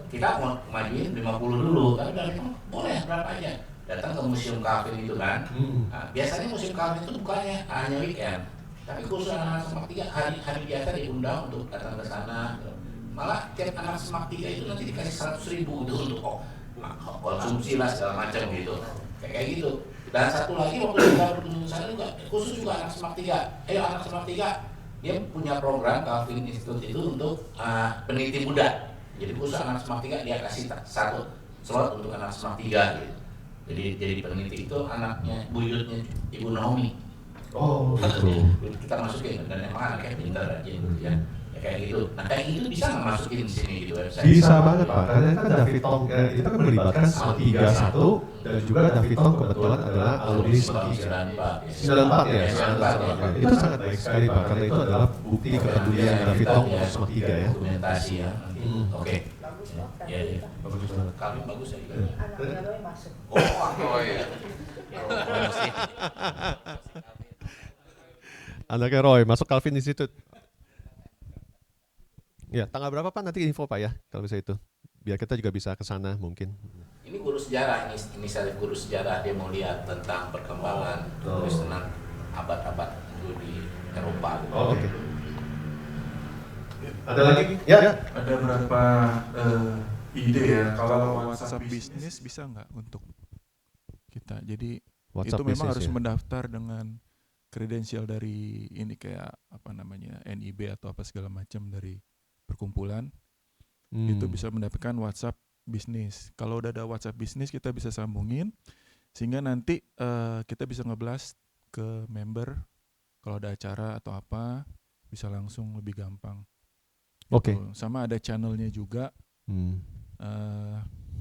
Kita mau majuin 50 dulu, tapi dari itu boleh berapa aja. Datang ke museum Calvin itu kan. Nah, biasanya museum Calvin itu bukannya hanya weekend, tapi khusus anak Smart 3 hari biasa diundang untuk datang ke sana. Malah tiap anak Smart 3 itu nanti dikasih 100.000 itu untuk konsumsi lah segala macam gitu. Kayak gitu. Dan satu lagi waktu kita berkunjung sana juga khusus juga anak Smart 3. Anak Smart 3 dia punya program Calvin Institute itu untuk peneliti muda. Jadi khusus anak Smart 3 dia kasih satu slot untuk anak Smart 3 gitu. Jadi peneliti itu anaknya buyutnya Ibu Naomi. Oh, gitu. Kita masukin dan emang anaknya pintar aja gitu ya. Kayak gitu. Nah kayak gitu bisa nggak masukin di sini gitu website? bisa banget Pak, karena kan David Tong itu kan melibatkan Smart 3 satu dan juga David Tong kebetulan adalah alumni Smart 3. 94 ya, 94. Itu sangat baik sekali Pak, karena itu adalah bukti kepedulian David Tong untuk Smart 3 ya. Dokumentasi ya. Oke. Bagus loh. Ya, ya. Bagus banget. Kami bagus ya. Ini anaknya Roy masuk. Oh iya. Anaknya Roy masuk Calvin Institute. Ya, tanggal berapa Pak? Nanti info Pak ya, kalau bisa itu. Biar kita juga bisa ke sana mungkin. Ini guru sejarah, ini saya guru sejarah, dia mau lihat tentang perkembangan Kristenan abad-abad itu di Eropa. Oh, oke. Ada lagi? Ya. Ada berapa ide ya kalau WhatsApp bisnis bisa nggak untuk kita? Jadi WhatsApp itu memang business harus ya. mendaftar dengan kredensial dari ini kayak apa namanya NIB atau apa segala macam dari perkumpulan. Itu bisa mendapatkan WhatsApp bisnis. Kalau udah ada WhatsApp bisnis kita bisa sambungin sehingga nanti kita bisa nge-blast ke member kalau ada acara atau apa bisa langsung lebih gampang. Oke. Gitu. Sama ada channelnya juga. Hmm.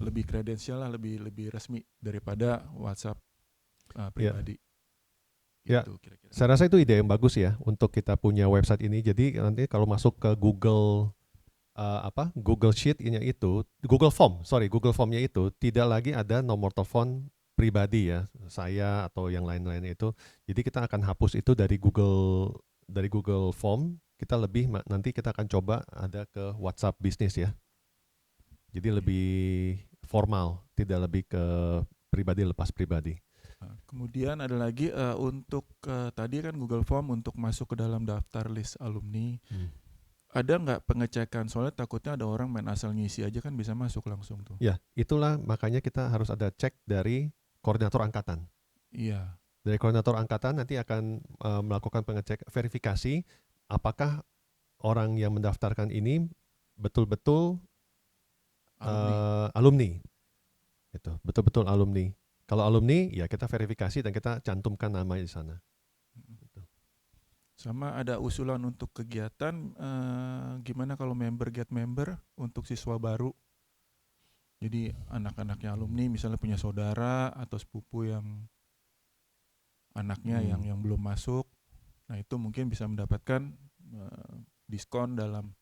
Lebih kredensial lah, lebih resmi daripada WhatsApp pribadi. Ya. Gitu, kira-kira. Saya rasa itu ide yang bagus ya untuk kita punya website ini. Jadi nanti kalau masuk ke Google Google Sheet-nya itu, Google Form-nya itu tidak lagi ada nomor telepon pribadi ya, saya atau yang lain-lainnya itu. Jadi kita akan hapus itu dari Google Form. Kita nanti kita akan coba ada ke WhatsApp bisnis ya. Jadi lebih formal, tidak lebih ke pribadi lepas pribadi. Nah, kemudian ada lagi untuk tadi kan Google Form untuk masuk ke dalam daftar list alumni. Ada nggak pengecekan? Soalnya takutnya ada orang main asal ngisi aja kan bisa masuk langsung tuh. Ya, itulah makanya kita harus ada cek dari koordinator angkatan. Iya. Dari koordinator angkatan nanti akan melakukan verifikasi apakah orang yang mendaftarkan ini betul-betul alumni. Gitu, betul-betul alumni. Kalau alumni ya kita verifikasi dan kita cantumkan namanya di sana. Sama ada usulan untuk kegiatan gimana kalau member get member untuk siswa baru. Jadi anak-anaknya alumni misalnya punya saudara atau sepupu yang anaknya yang belum masuk. Nah, itu mungkin bisa mendapatkan diskon dalam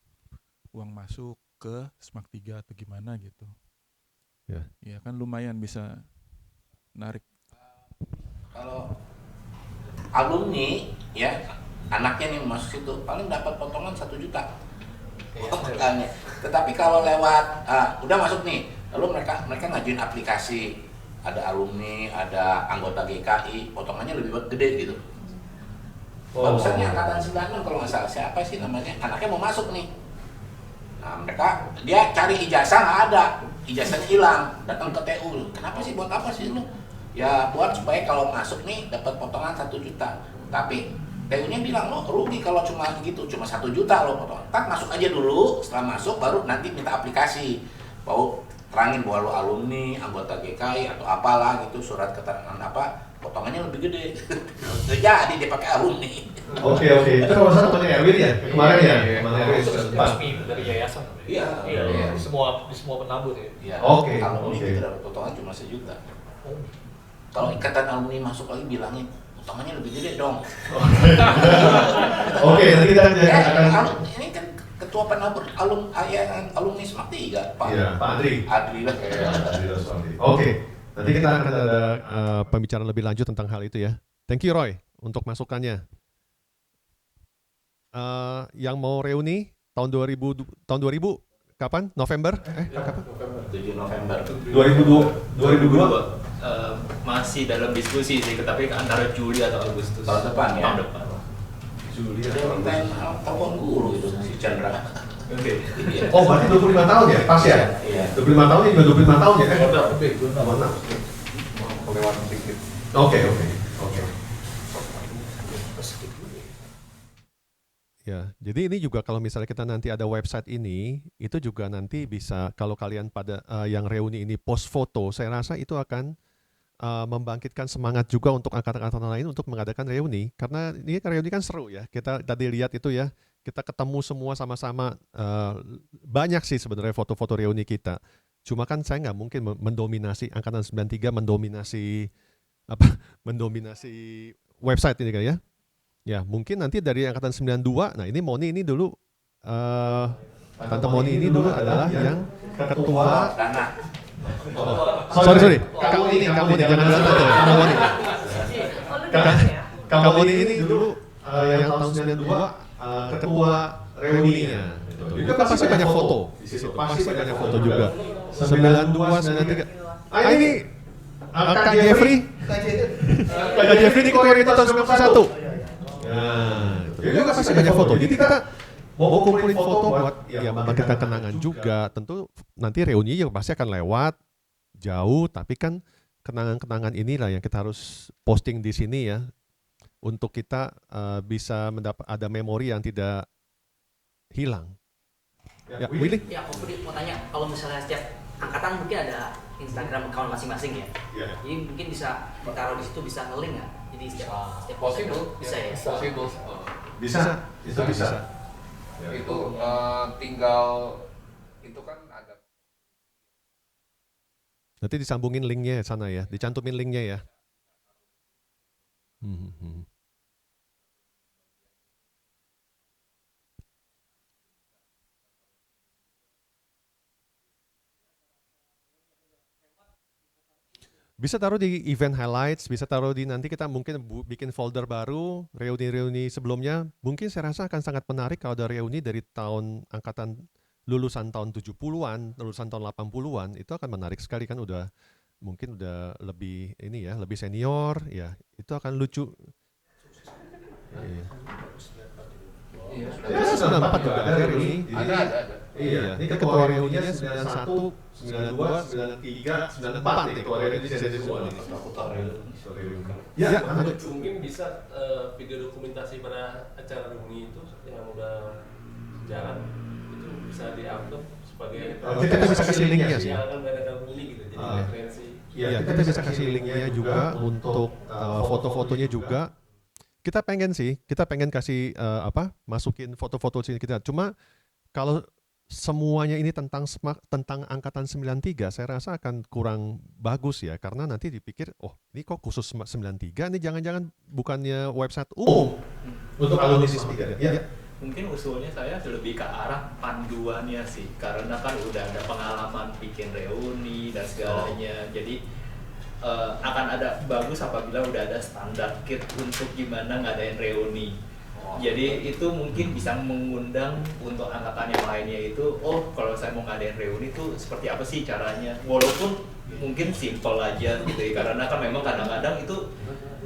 uang masuk ke Smart 3 atau gimana gitu. Ya. Ya kan lumayan bisa narik. Kalau alumni ya anaknya nih masuk situ paling dapat potongan 1 juta. Makanya. Tetapi kalau lewat udah masuk nih, lalu mereka ngajuin aplikasi, ada alumni, ada anggota GKI, potongannya lebih gede gitu. Bagusannya angkatan 96 kalau nggak salah, siapa sih namanya? Anaknya mau masuk nih. Nah dia cari ijazah nggak ada, ijazahnya hilang, datang ke TU. Kenapa sih, buat apa sih lu? Ya buat supaya kalau masuk nih dapat potongan 1 juta. Tapi TU-nya bilang lo rugi kalau cuma gitu, cuma 1 juta lo potongan. Tak masuk aja dulu, setelah masuk baru nanti minta aplikasi. Mau terangin bahwa lo alumni, anggota GKI atau apalah gitu, surat keterangan apa, potongannya lebih gede. Jadi dia pakai alumni. Oke. Itu kalau saya temannya Erwin ya? Kemarin ya? Kemarin Itu resmi dari yayasan. Iya. Di semua penabur ya. Iya. Oke, Alumni oke. kita dapat potongan cuma 1 juta. Kalau ikatan alumni masuk lagi bilangin potongannya lebih gede dong. Oke, nanti kita akan Ini kan ketua penabur alumni SMAK 3, Pak. Iya, Pak Adri. Adri lah. Oke, nanti kita akan ada pembicaraan lebih lanjut tentang hal itu ya. Thank you Roy untuk masukannya. Yang mau reuni tahun 2000 kapan? November? Kapan? 7 November. 2002. Masih dalam diskusi sih, tapi antara Juli atau Agustus. Tahun depan ya? Tahun depan. Juli. Jadi konten telepon guru itu si Chandra. Oke. Oh, berarti 25 tahun ya? Pas ya? Iya. 25 tahun ini juga 25 tahun ya? Lebih, 26. Lewat sedikit. Oke. Ya, jadi ini juga kalau misalnya kita nanti ada website ini, itu juga nanti bisa kalau kalian pada yang reuni ini post foto, saya rasa itu akan membangkitkan semangat juga untuk angkatan-angkatan lain untuk mengadakan reuni, karena ini reuni kan seru ya. Kita tadi lihat itu ya, kita ketemu semua sama-sama, banyak sih sebenarnya foto-foto reuni kita. Cuma kan saya nggak mungkin mendominasi angkatan 93 mendominasi website ini kan ya. Ya, mungkin nanti dari angkatan 92. Nah, ini Moni ini dulu Tante Moni ini dulu adalah yang ketua Dana. Sorry. Kamu ini jangan bilang Tante. Kamu Moni. Kamu Moni ini dulu yang tahun 92 ketua reuninya. Itu kan pasti banyak foto di situ. Pasti banyak foto juga. 92, 93. Ini Kak Jeffrey. Kak Jeffrey di Korea itu tahun 91. Nah, itu juga pasti banyak foto. Jadi kita mau kumpulin foto buat ya membangkitkan kenangan juga. Tentu nanti reuni juga pasti akan lewat jauh, tapi kan kenangan-kenangan inilah yang kita harus posting di sini ya, untuk kita bisa mendapat ada memori yang tidak hilang. Ya, Willy? Ya, Om Budi mau tanya, kalau misalnya setiap angkatan mungkin ada Instagram account masing-masing ya. Yeah. Jadi mungkin bisa ditaruh di situ, bisa nge-link nggak? Jadi setiap Possible. bisa ya. Possible. Bisa. Itu bisa. Itu tinggal itu kan ada. Nanti disambungin linknya sana ya, dicantumin linknya ya. Bisa taruh di event highlights, bisa taruh di nanti kita mungkin bikin folder baru, reuni-reuni sebelumnya. Mungkin saya rasa akan sangat menarik kalau ada reuni dari tahun angkatan lulusan tahun 70-an, lulusan tahun 80-an, itu akan menarik sekali kan, mungkin udah lebih ini ya, lebih senior ya. Itu akan lucu. Iya, 94 juga ada reuni. Ada. Iya, ini ketua reuninya 91, 92, 93, 94 nih ketua reuni di sini semua nih. Ya, mungkin bisa video dokumentasi pada acara reuni itu yang udah jalan itu bisa di-upload sebagai kita bisa kasih linknya sih. yang akan mengadakan reuni gitu, jadi referensi. Iya, kita bisa kasih linknya juga untuk foto-fotonya juga. Kita pengen kasih masukin foto-foto sini kita. Cuma kalau semuanya ini tentang angkatan 93, saya rasa akan kurang bagus ya, karena nanti dipikir, oh ini kok khusus 93, ini jangan-jangan bukannya website umum untuk alumni 93. Ya. Mungkin usulnya saya lebih ke arah panduannya sih, karena kan udah ada pengalaman bikin reuni dan segalanya, jadi akan ada bagus apabila udah ada standar kit untuk gimana ngadain reuni. Jadi itu mungkin bisa mengundang untuk angkatan yang lainnya itu, oh kalau saya mau ngadain reuni itu seperti apa sih caranya, walaupun mungkin simple aja gitu ya, karena kan memang kadang-kadang itu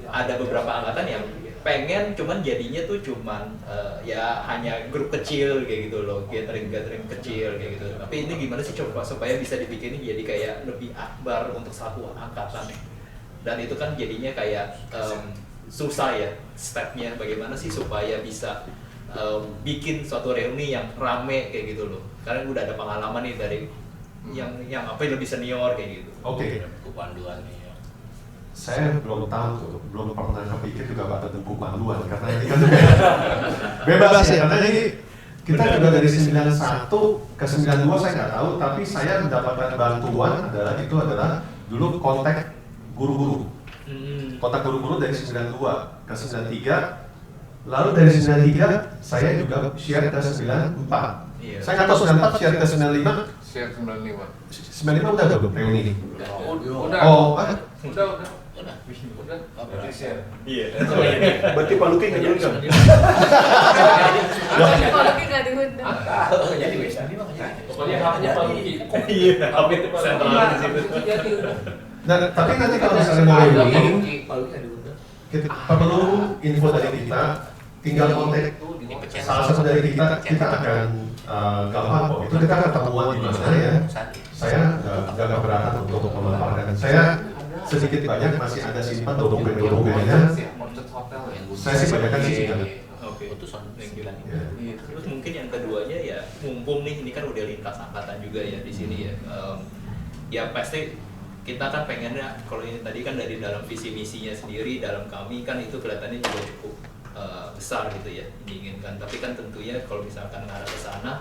ada beberapa angkatan yang pengen cuman jadinya tuh cuman ya hanya grup kecil kayak gitu loh, gathering kecil kayak gitu. Tapi ini gimana sih coba supaya bisa dibikin jadi kayak lebih akbar untuk satu angkatan, dan itu kan jadinya kayak susah ya stepnya, bagaimana sih supaya bisa bikin suatu reuni yang rame kayak gitu loh, karena udah ada pengalaman nih dari yang apa yang lebih senior kayak gitu. Oke. Panduannya. Saya belum tahu, belum pernah kepikir juga ada buku panduan, karena ini kan bebas ya, karena ini kita juga dari 91 ke 92 saya nggak tahu, tapi saya mendapatkan bantuan adalah dulu kontak guru-guru. Kontak guru-guru dari 92 ke 93, lalu dari 93 saya juga share ke 94. Iya. Saya nggak tahu 94 share ke 95. Share 95. 95 udah belum reuni ini? Udah. Oh, Udah. Berarti share. Iya. berarti Pak Luki nggak diundang? Kalau nggak diundang. Jadi wes tadi mah jadi. Pokoknya hapus Pak Luki. Iya, tapi itu sentral di situ. Nah, tapi nanti kalau misalnya mau reuni, Pak Luki ada diundang. kita perlu info dari kita, tinggal kontak salah satu dari kita akan gampang kok. Itu kita akan ketemuan di mana ya. Saya nggak keberatan untuk memaparkan. Saya sedikit banyak masih ada simpan dokumen-dokumennya. Saya sih banyakkan sih simpan. Oke. Itu soal 9 ini. Iya. Terus mungkin yang keduanya ya mumpung nih ini kan udah lintas angkatan juga ya di sini ya. Ya pasti kita kan pengennya kalau ini tadi kan dari dalam visi misinya sendiri dalam kami kan itu kelihatannya juga cukup besar gitu ya diinginkan. Tapi kan tentunya kalau misalkan ngarah ke sana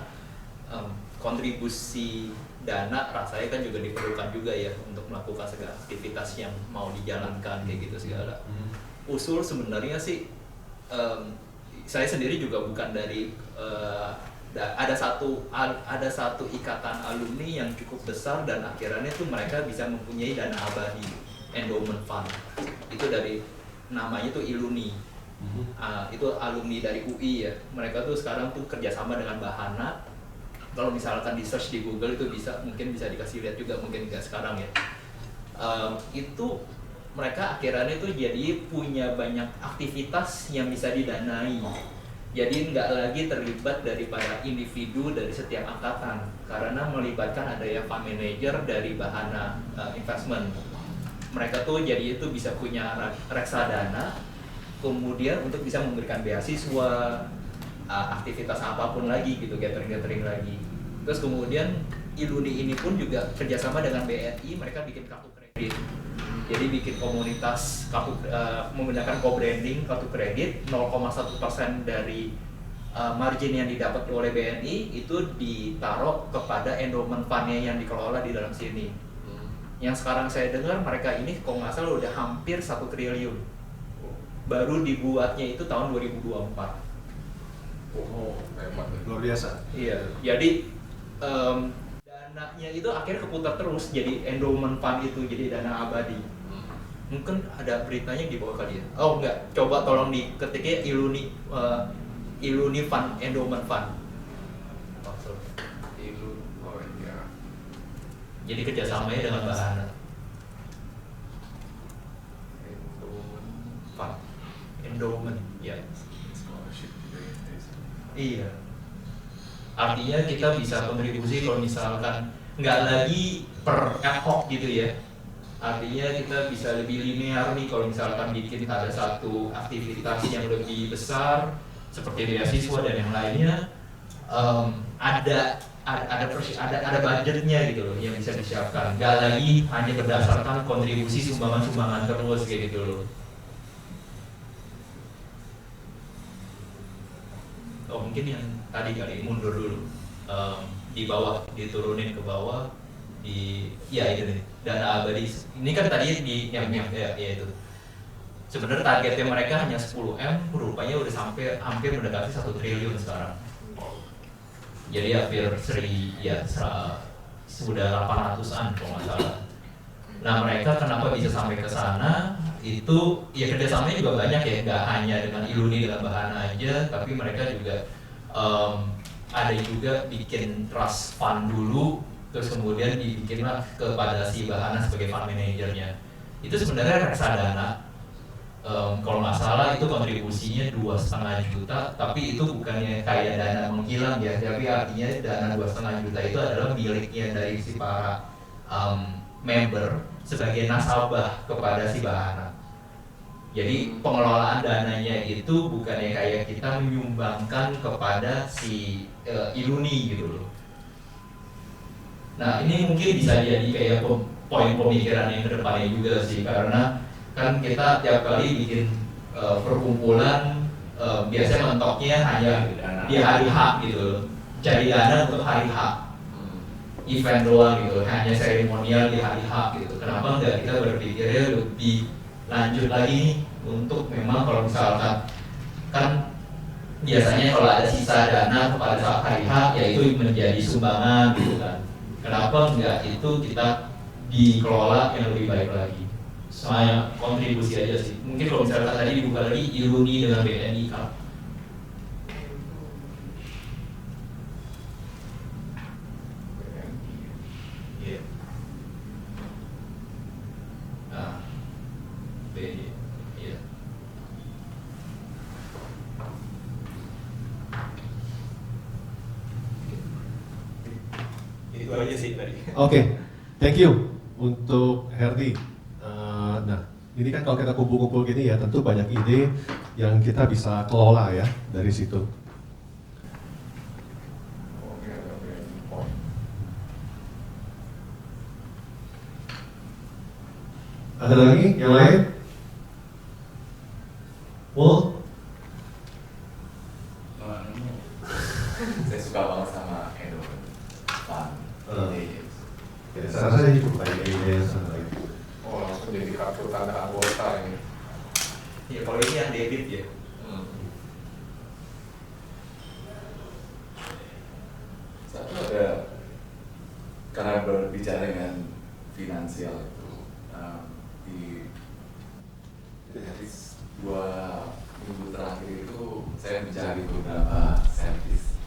kontribusi dana rasanya kan juga diperlukan juga ya untuk melakukan segala aktivitas yang mau dijalankan kayak gitu segala. Usul sebenarnya sih saya sendiri juga bukan dari ada satu ikatan alumni yang cukup besar dan akhirnya tuh mereka bisa mempunyai dana abadi endowment fund itu dari namanya tuh Iluni. Itu alumni dari UI ya, mereka tuh sekarang tuh kerjasama dengan Bahana. Kalau misalkan di search di Google itu mungkin bisa dikasih lihat juga, mungkin nggak sekarang ya. Itu mereka akhirnya tuh jadi punya banyak aktivitas yang bisa didanai. Jadi nggak lagi terlibat daripada individu dari setiap angkatan, karena melibatkan ada yang fund manager dari Bahana Investment. Mereka tuh jadi itu bisa punya reksadana, kemudian untuk bisa memberikan beasiswa, aktivitas apapun lagi gitu, gathering lagi. Terus kemudian Iluni ini pun juga kerjasama dengan BNI, mereka bikin kartu kredit. Jadi bikin komunitas menggunakan co-branding kartu kredit, 0,1% dari margin yang didapat oleh BNI itu ditaruh kepada endowment fund-nya yang dikelola di dalam sini. Yang sekarang saya dengar mereka ini kalau nggak salah udah hampir 1 triliun. Baru dibuatnya itu tahun 2024. Oh, luar biasa. Iya, jadi dananya itu akhirnya keputar terus jadi endowment fund itu, jadi dana abadi. Mungkin ada beritanya di bawah kali ya. Oh enggak, coba tolong diketiknya Iluni Fund, Endowment Fund. Jadi kerjasamanya dengan Bahana. Endowment, ya. Iya. Artinya kita bisa kontribusi kalau misalkan nggak lagi per ad hoc gitu ya. Artinya kita bisa lebih linear nih kalau misalkan bikin ada satu aktivitas yang lebih besar seperti beasiswa dan yang lainnya, ada budgetnya gitu loh yang bisa disiapkan. Nggak lagi hanya berdasarkan kontribusi sumbangan terus kayak gitu loh. Oh mungkin yang tadi kali mundur dulu, di bawah diturunin ke bawah ya itu nih dana abadi ini kan tadi di yang ya itu sebenarnya targetnya mereka hanya 10M, rupanya udah sampai hampir mendekati 1 triliun sekarang. Jadi hampir sudah 800-an kalau nggak salah. Nah mereka kenapa bisa sampai ke sana itu ya kerjasamanya juga banyak ya, nggak hanya dengan Iluni dengan Bahana aja, tapi mereka juga ada juga bikin trust fund dulu, terus kemudian dibikinlah kepada si Bahana sebagai fund manajernya. Itu sebenarnya reksadana, kalau nggak salah itu kontribusinya 2,5 juta, tapi itu bukannya kayak dana menghilang ya, tapi artinya dana 2,5 juta itu adalah miliknya dari si para member sebagai nasabah kepada si Bahana. Jadi pengelolaan dananya itu bukannya kayak kita menyumbangkan kepada si Iluni gitu loh. Nah ini mungkin bisa jadi kayak poin pemikiran yang kedepannya juga sih, karena kan kita tiap kali bikin perkumpulan biasanya mentoknya hanya di hari H gitu, cari dana untuk hari H, event doang gitu, hanya seremonial di hari H gitu. Kenapa enggak kita berpikirnya lebih lanjut lagi nih untuk memang kalau misalkan kan biasanya kalau ada sisa dana pada saat hari H, ya itu menjadi sumbangan gitu kan. Kenapa enggak itu kita dikelola yang lebih baik lagi? Saya kontribusi aja sih. Mungkin kalau misalkan tadi dibuka lagi iruni dengan BNI Kak. Iya. Nah, BNI. Iya. Itu aja sih tadi. Oke, thank you untuk Herdi. Nah, ini kan kalau kita kumpul-kumpul gini ya, tentu banyak ide yang kita bisa kelola ya dari situ. Ada lagi yang lain? Well, Saya suka banget sama Edo. Fun. ya, saya rasa ini cukup banyak ide yang sangat baik. Oh, langsung jadi kartu tanda anggota ini. Ya kalau ini yang debit ya. Satu ada, karena berbicara dengan finansial itu, dari 2 minggu terakhir itu saya mencari beberapa servis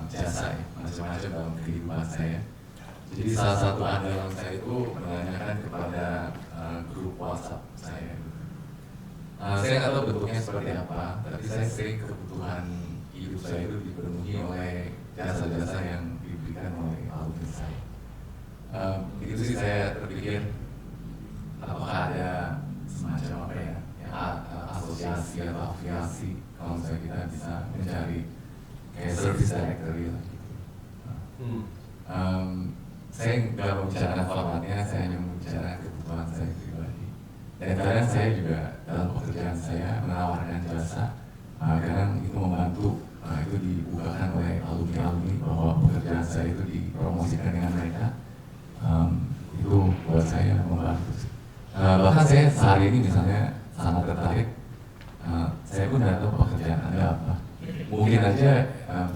jasa ya, macam-macam dalam kehidupan saya. Jadi salah satu andalan saya itu menanyakan kepada grup WhatsApp saya. Saya nggak tahu bentuknya seperti apa, tapi saya sering kebutuhan hidup saya itu dipenuhi oleh jasa-jasa yang diberikan oleh alumni saya. Itu sih saya terpikir apakah ada semacam apa ya, asosiasi atau afiliasi kalau misalnya kita bisa mencari kayak service directory lah gitu. Saya nggak membicarakan formatnya, saya hanya membicarakan kebutuhan saya pribadi. Dan kadang saya juga dalam pekerjaan saya menawarkan jasa, kadang itu membantu, itu dibukakan oleh alumni-alumni bahwa pekerjaan saya itu dipromosikan dengan mereka. Itu buat saya membantu. Bahkan saya sehari ini misalnya sangat tertarik, saya pun tidak tahu pekerjaan Anda apa. Mungkin aja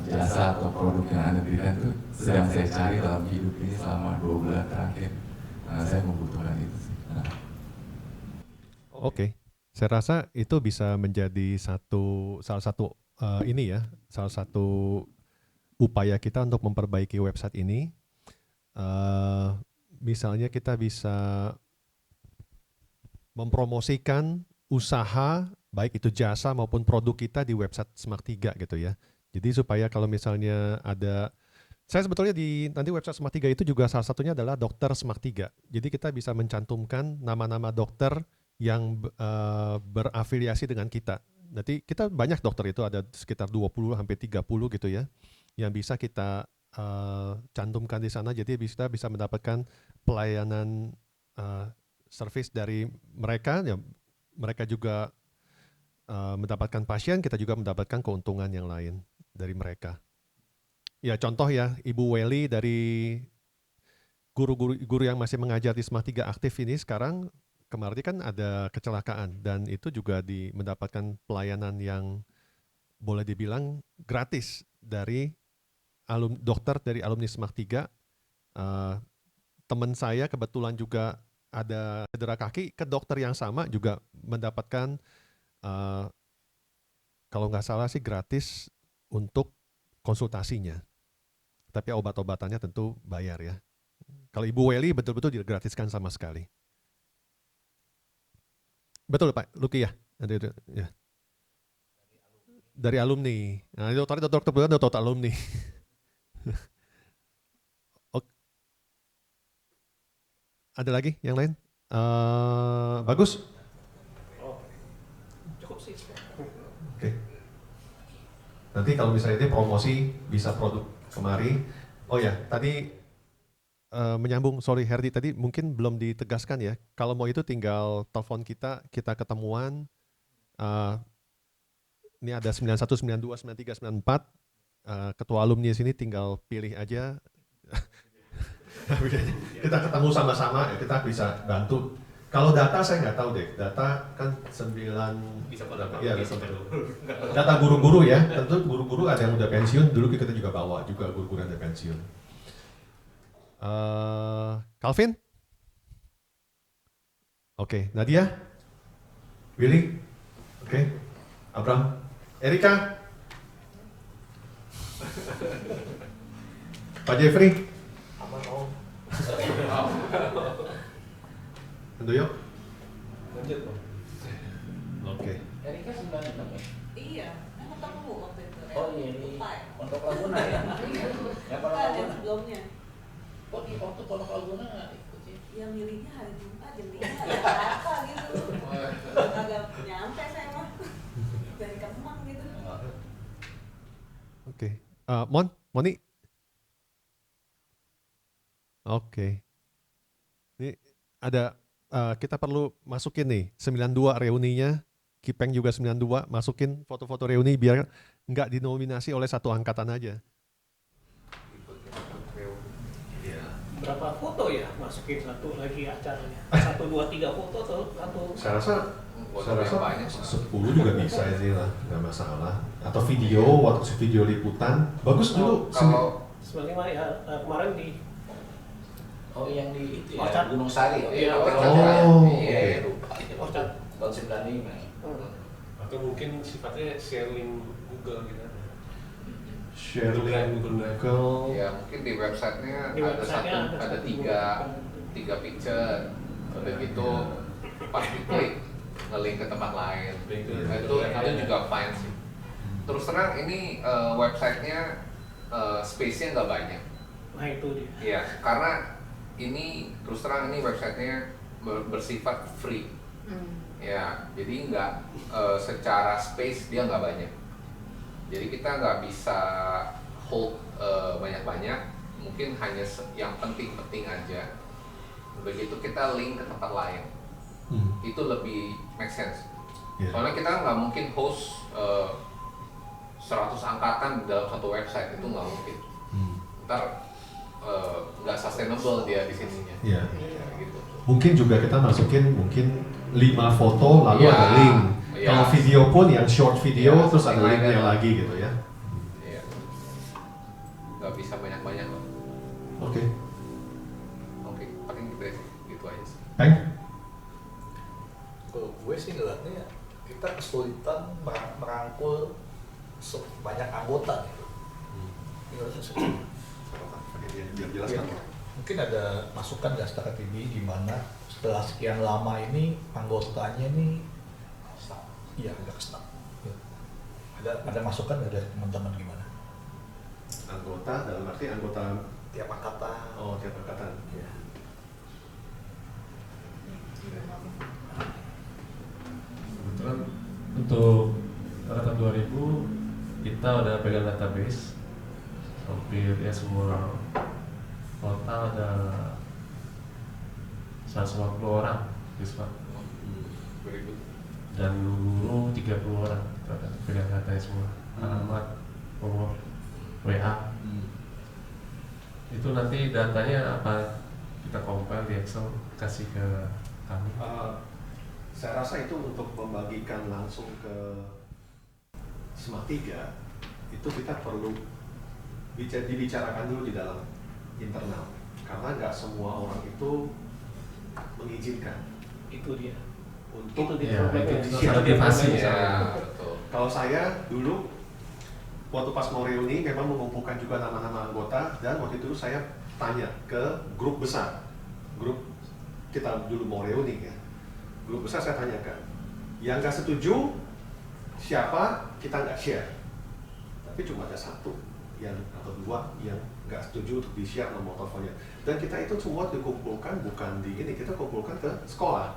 jasa atau produk yang Anda berikan itu sedang saya cari dalam hidup ini selama 2 bulan terakhir. Saya membutuhkan itu sih. Oke, saya rasa itu bisa menjadi salah satu salah satu upaya kita untuk memperbaiki website ini. Misalnya kita bisa mempromosikan usaha, baik itu jasa maupun produk kita di website Smart 3 gitu ya. Jadi supaya kalau misalnya ada, saya sebetulnya di nanti website Smart 3 itu juga salah satunya adalah dokter Smart 3. Jadi kita bisa mencantumkan nama-nama dokter yang berafiliasi dengan kita. Nanti kita banyak dokter itu ada sekitar 20 sampai 30 gitu ya, yang bisa kita cantumkan di sana. Jadi kita bisa mendapatkan pelayanan service dari mereka, ya mereka juga mendapatkan pasien, kita juga mendapatkan keuntungan yang lain dari mereka. Ya contoh ya, Ibu Welly dari guru yang masih mengajar di Smart 3 aktif ini sekarang, kemarin kan ada kecelakaan dan itu juga mendapatkan pelayanan yang boleh dibilang gratis dari dokter dari alumni Smart 3. Teman saya kebetulan juga ada cedera kaki, ke dokter yang sama juga mendapatkan kalau nggak salah sih gratis untuk konsultasinya. Tapi obat-obatannya tentu bayar ya. Kalau Ibu Welly betul-betul digratiskan sama sekali. Betul Pak Luki ya? Ya. Dari alumni. Nah, itu tadi dokter alumni. Ada lagi yang lain? Bagus? Cukup sih. Oke. Nanti kalau misalnya ini promosi bisa produk kemari. Oh ya, tadi menyambung, sorry Herdi, tadi mungkin belum ditegaskan ya. Kalau mau itu tinggal telepon kita ketemuan. Ini ada 91, 92, 93, 94. Ketua alumni sini tinggal pilih aja. Kita ketemu sama-sama, ya kita bisa bantu Kalau data saya nggak tahu deh. Data kan 9 Bisa pada ya, bisa data, dulu. data guru-guru ya. Tentu guru-guru ada yang udah pensiun. Dulu kita juga bawa juga guru-guru yang udah pensiun. Calvin? Oke, Nadia? Willy? Oke. Abraham? Erika? Pak Jeffrey? Aman om. Handoyo? Lanjut om. Oke. Erika 96 ya? Iya, emang ketemu waktu itu. Oh iya, di Lupa ya? Pondok Laguna ya? Ya Pondok Ada Laguna. sebelumnya. Oh di waktu Pondok Laguna nggak ikut sih? Yang milihnya hari Jumat jam 5 ada apa gitu. Agak nyampe saya mah. Dari Kemang gitu. Oke. Moni? Oke. Ini ada kita perlu masukin nih 92 reuninya, Kipeng juga 92, masukin foto-foto reuni biar nggak dinominasi oleh satu angkatan aja. Berapa foto ya masukin satu lagi acaranya? 1, 2, 3 foto atau satu? Saya rasa banyak 10 juga bisa sih lah, nggak masalah. Atau video, waktu video liputan, bagus dulu. Kalau Sebenarnya ya kemarin di oh yang di itu ya, Orchard. Gunung Sari. Iya, Orchard. Oh, Iya, oke. lupa. Orchard. Tahun 95 ya. Atau mungkin sifatnya sharing Google gitu. Sharing Google. Ya mungkin di websitenya Di ada websitenya satu, ada ada satu tiga picture. Udah gitu pas diklik nge-link ke tempat lain. Nah, itu juga fine sih. Terus terang ini websitenya space-nya nggak banyak. Nah itu dia. Iya, karena ini terus terang ini websitenya bersifat free. Ya, jadi nggak secara space dia nggak banyak. Jadi kita nggak bisa hold banyak-banyak, mungkin hanya yang penting-penting aja. Begitu kita link ke tempat lain, itu lebih make sense. Yeah. Soalnya kita nggak mungkin host 100 angkatan dalam satu website, itu nggak mungkin. Ntar nggak sustainable dia di sininya. Iya. Ya, gitu. Mungkin juga kita masukin mungkin 5 foto lalu Iya. ada link. Iya. Kalau video pun yang short video Iya, terus ada something like linknya that. lagi gitu ya. Iya. Nggak bisa banyak-banyak kok. Oke. Oke, paling gitu aja sih. Peng? Kalau gue sih ngeliatnya kita kesulitan merangkul banyak anggota gitu. Jelaskan. Mungkin ada masukan nggak setakat ini gimana setelah sekian lama ini anggotanya ini iya agak stuck. Ada masukan nggak dari teman-teman gimana? Anggota dalam arti anggota Tiap angkatan. oh tiap angkatan. Ya. Kebetulan untuk angkatan 2000 kita udah pegang database hampir ya semua total ada 150 orang siswa dan guru 30 orang kita ada pegang datanya semua, alamat, nomor WA. Itu nanti datanya apa kita compile di Excel kasih ke kami. Saya rasa itu untuk membagikan langsung ke SMA 3 itu kita perlu dibicarakan dulu di dalam internal karena nggak semua orang itu mengizinkan Itu dia. untuk Itu dia. Masalah privasi Ya, betul. Kalau saya dulu waktu pas mau reuni memang mengumpulkan juga nama-nama anggota dan waktu itu saya tanya ke grup besar, grup kita dulu mau reuni ya, grup besar saya tanyakan, yang nggak setuju siapa kita nggak share, tapi cuma ada satu yang atau dua yang nggak setuju untuk di share nomor teleponnya, dan kita itu semua dikumpulkan bukan di ini, kita kumpulkan ke sekolah.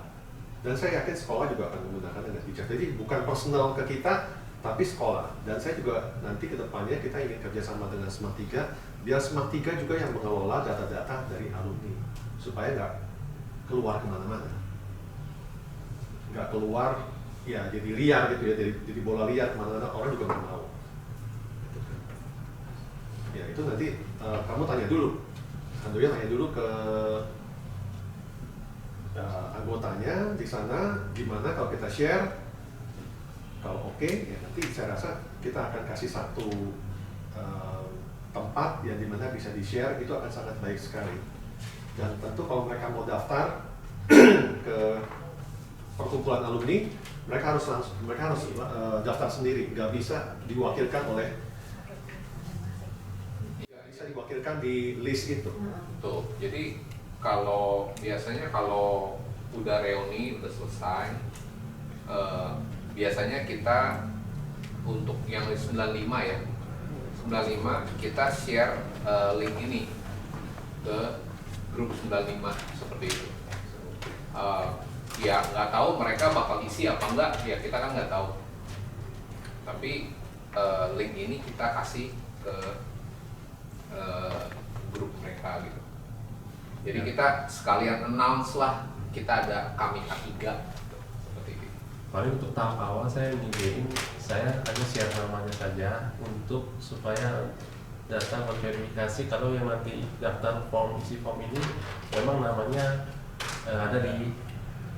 Dan saya yakin sekolah juga akan menggunakan dengan bijak. Jadi bukan personal ke kita, tapi sekolah. Dan saya juga nanti ke depannya kita ingin kerjasama dengan SMA 3, biar SMA 3 juga yang mengelola data-data dari alumni, supaya nggak keluar kemana-mana. Nggak keluar, ya jadi liar gitu ya, jadi bola liar kemana-mana, orang juga nggak mau. Ya itu nanti kamu tanya dulu, Handoyo tanya dulu ke anggotanya di sana, gimana kalau kita share, kalau oke, ya nanti saya rasa kita akan kasih satu tempat yang dimana bisa di-share, itu akan sangat baik sekali. Dan tentu kalau mereka mau daftar ke perkumpulan alumni, mereka harus daftar sendiri, nggak bisa diwakilkan di list itu. Tuh, jadi biasanya kalau udah reuni, udah selesai, biasanya kita untuk yang 95 ya, 95 kita share link ini ke grup 95 seperti itu. Ya nggak tahu mereka bakal isi apa enggak, ya kita kan nggak tahu. Tapi link ini kita kasih ke grup mereka gitu. Jadi kita sekalian announce lah kita ada kami K3 gitu, seperti itu. Paling untuk tahap awal saya nyediain, saya hanya share namanya saja untuk supaya data verifikasi kalau yang nanti daftar isi form ini memang namanya ada di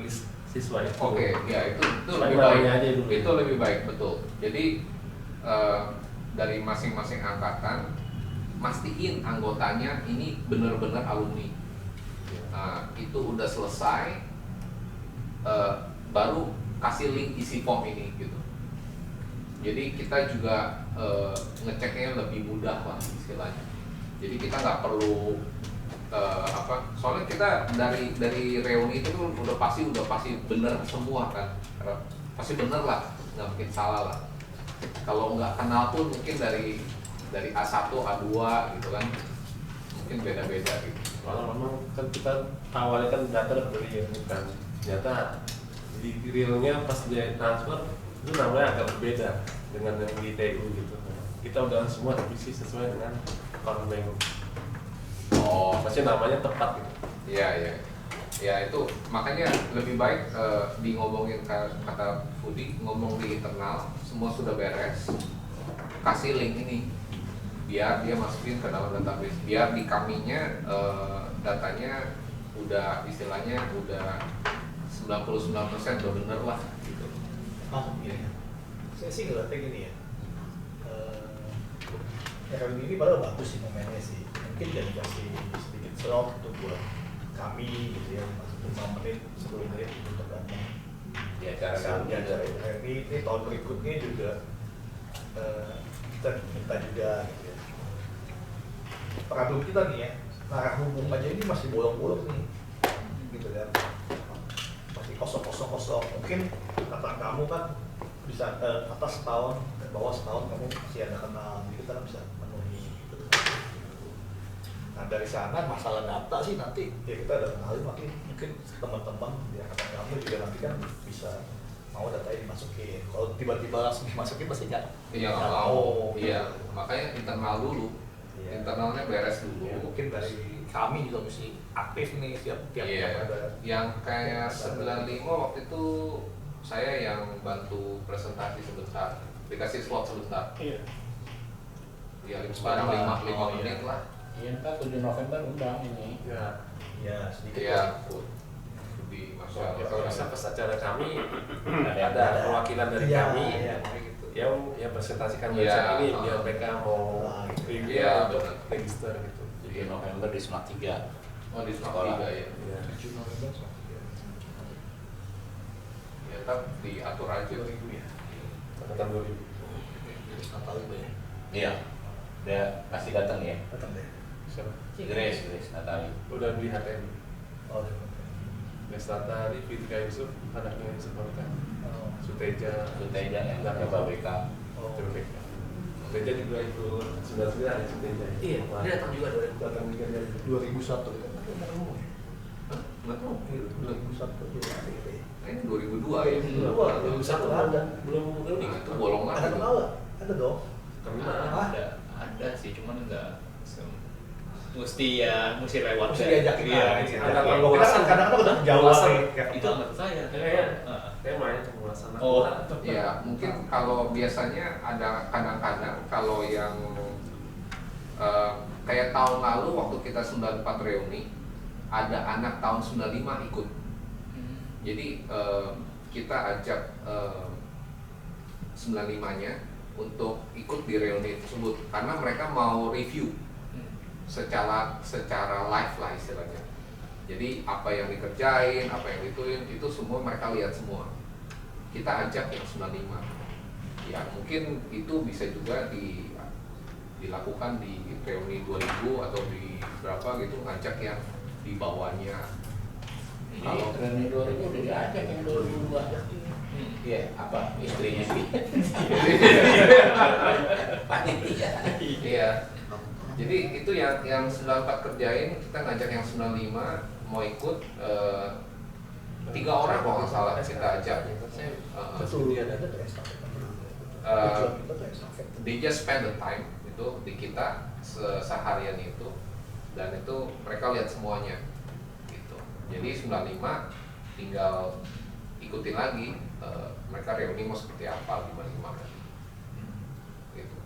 list siswa itu. Oke, ya itu lebih namanya baik. aja dulu. Itu lebih baik, betul. Jadi dari masing-masing angkatan mastiin anggotanya ini benar-benar alumni. Itu udah selesai, baru kasih link isi form ini gitu. Jadi kita juga ngeceknya lebih mudah lah istilahnya. Jadi kita nggak perlu soalnya kita dari reuni itu udah pasti bener semua kan, pasti bener lah, nggak mungkin salah lah. Kalau nggak kenal pun mungkin dari A1, A2 gitu kan, mungkin beda-beda gitu. Malah memang kan kita awalnya kan data dari yang bukan, ternyata di realnya pas dia transfer itu namanya agak berbeda dengan yang di TU gitu. Kita udah semua revisi sesuai dengan account bank. Oh, masih namanya tepat gitu. Iya. Ya itu makanya lebih baik ngomongin kata Fudi, ngomong di internal semua sudah beres, kasih link ini biar dia masukin ke dalam database, biar di kaminya datanya udah istilahnya udah 99% udah bener lah gitu. Gini, saya sih ngeliatnya gini ya, RMB ini padahal bagus sih momennya sih, mungkin jadi kasih sedikit slot untuk buat kami gitu ya, masuk 5 menit, 10 menit untuk datang di acara RMB ini tahun berikutnya juga kita minta juga gitu ya. Problem kita nih ya, narah hubung aja ini masih bolong-bolong nih gitu kan, masih kosong. Mungkin kata kamu kan bisa atas setahun, ke bawah setahun kamu masih ada kenal, jadi kita kan bisa memenuhi gitu. Nah dari sana masalah data sih nanti ya kita ada kenalin, mungkin teman-teman di angkatan kamu juga nanti kan bisa mau datanya dimasukin. Kalau tiba-tiba langsung dimasukin pasti nggak mau. Iya, makanya internal dulu. Internalnya beres dulu. Ya, mungkin dari kami juga mesti aktif nih tiap ada. Yang kayak 95 waktu itu saya yang bantu presentasi sebentar, dikasih slot sebentar. Iya. Ya barang 5 menit lah. Iya, ntar 7 November undang ini. Ya sedikit. Iya. Di Ya, masyarakat. kalau bisa pas acara kami ada perwakilan dari kami yang presentasikan website ini biar mereka mau review untuk register gitu. Jadi November di Semak 3. Oh di Semak 3 ya. 7 November Semak 3. Ya tetap diatur aja. 2000 ya. Angkatan 2000. Natal itu ya. Iya. Dia pasti datang ya. Datang deh. Siapa? Grace Natali. Udah beli HTM. Oh, Grace Natali, Fitrika Yusuf, anaknya Yusuf Marta. Suteja yang dari BK. Suteja juga itu 99 ya Suteja. Iya, dia datang juga 2000. Datang juga dari 2001 itu kan Nggak tahu. 2001 juga ada gitu ya. 2002 ya. 2001 ada. Belum itu bolongan. Ada kenal nggak? Ada dong. Ada sih, cuman enggak mesti lewat Mesti diajakin iya, kadang-kadang udah jauh itu anak saya kayak main penguasaan. Oh ya mungkin kalau biasanya ada kadang-kadang kalau yang kayak tahun lalu waktu kita 94 reuni ada anak tahun 95 ikut Jadi kita ajak 95-nya untuk ikut di reuni tersebut karena mereka mau review secara live lah istilahnya. Jadi apa yang dikerjain, apa yang itu semua mereka lihat semua. Kita ajak yang 95. Ya mungkin itu bisa juga dilakukan di reuni 2000 atau di berapa gitu, ngajak yang di bawahnya. Kalau reuni 2000 udah diajak yang 2002. Iya, apa istrinya sih? Panitia. Iya. Jadi itu yang 94 kerjain, kita ngajak yang 95 mau ikut 3 orang kalau nggak salah kita ajak. They just spend the time itu di kita seharian itu, dan itu mereka lihat semuanya gitu. Jadi 95 tinggal ikutin lagi mereka reuni mau seperti apa, gimana gitu.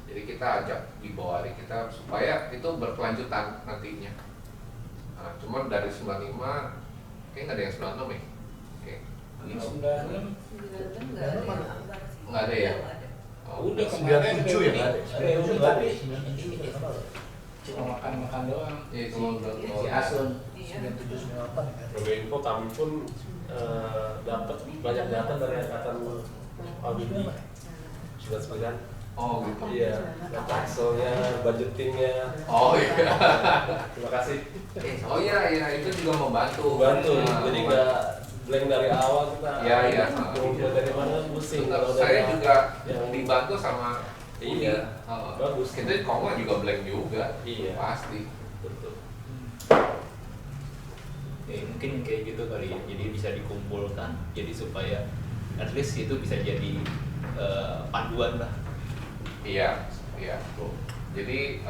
Jadi kita ajak di bawah hari kita supaya itu berkelanjutan nantinya. Nah, cuma dari 95 kayaknya nggak ada yang 96 ya. Oke. Ini 96 nggak ada ya. Udah kemarin 97 ya nggak ada. reuni tapi Cuma makan doang. Iya, cuma Si Asun. 97 98 Sebagai info kami pun dapat banyak data dari angkatan Albini sudah 9. Oh gitu. Iya, data Excelnya, budgetingnya. Oh iya. Terima kasih. Oh iya itu juga membantu. Nah, jadi nggak blank dari awal kita. Iya. Mau dari mana pusing. Kalau Saya dari juga yang dibantu sama Iya. bagus. Kita koma juga blank juga. Iya. Pasti. Betul. Mungkin kayak gitu kali ya, jadi bisa dikumpulkan jadi supaya at least itu bisa jadi panduan lah. Iya. Jadi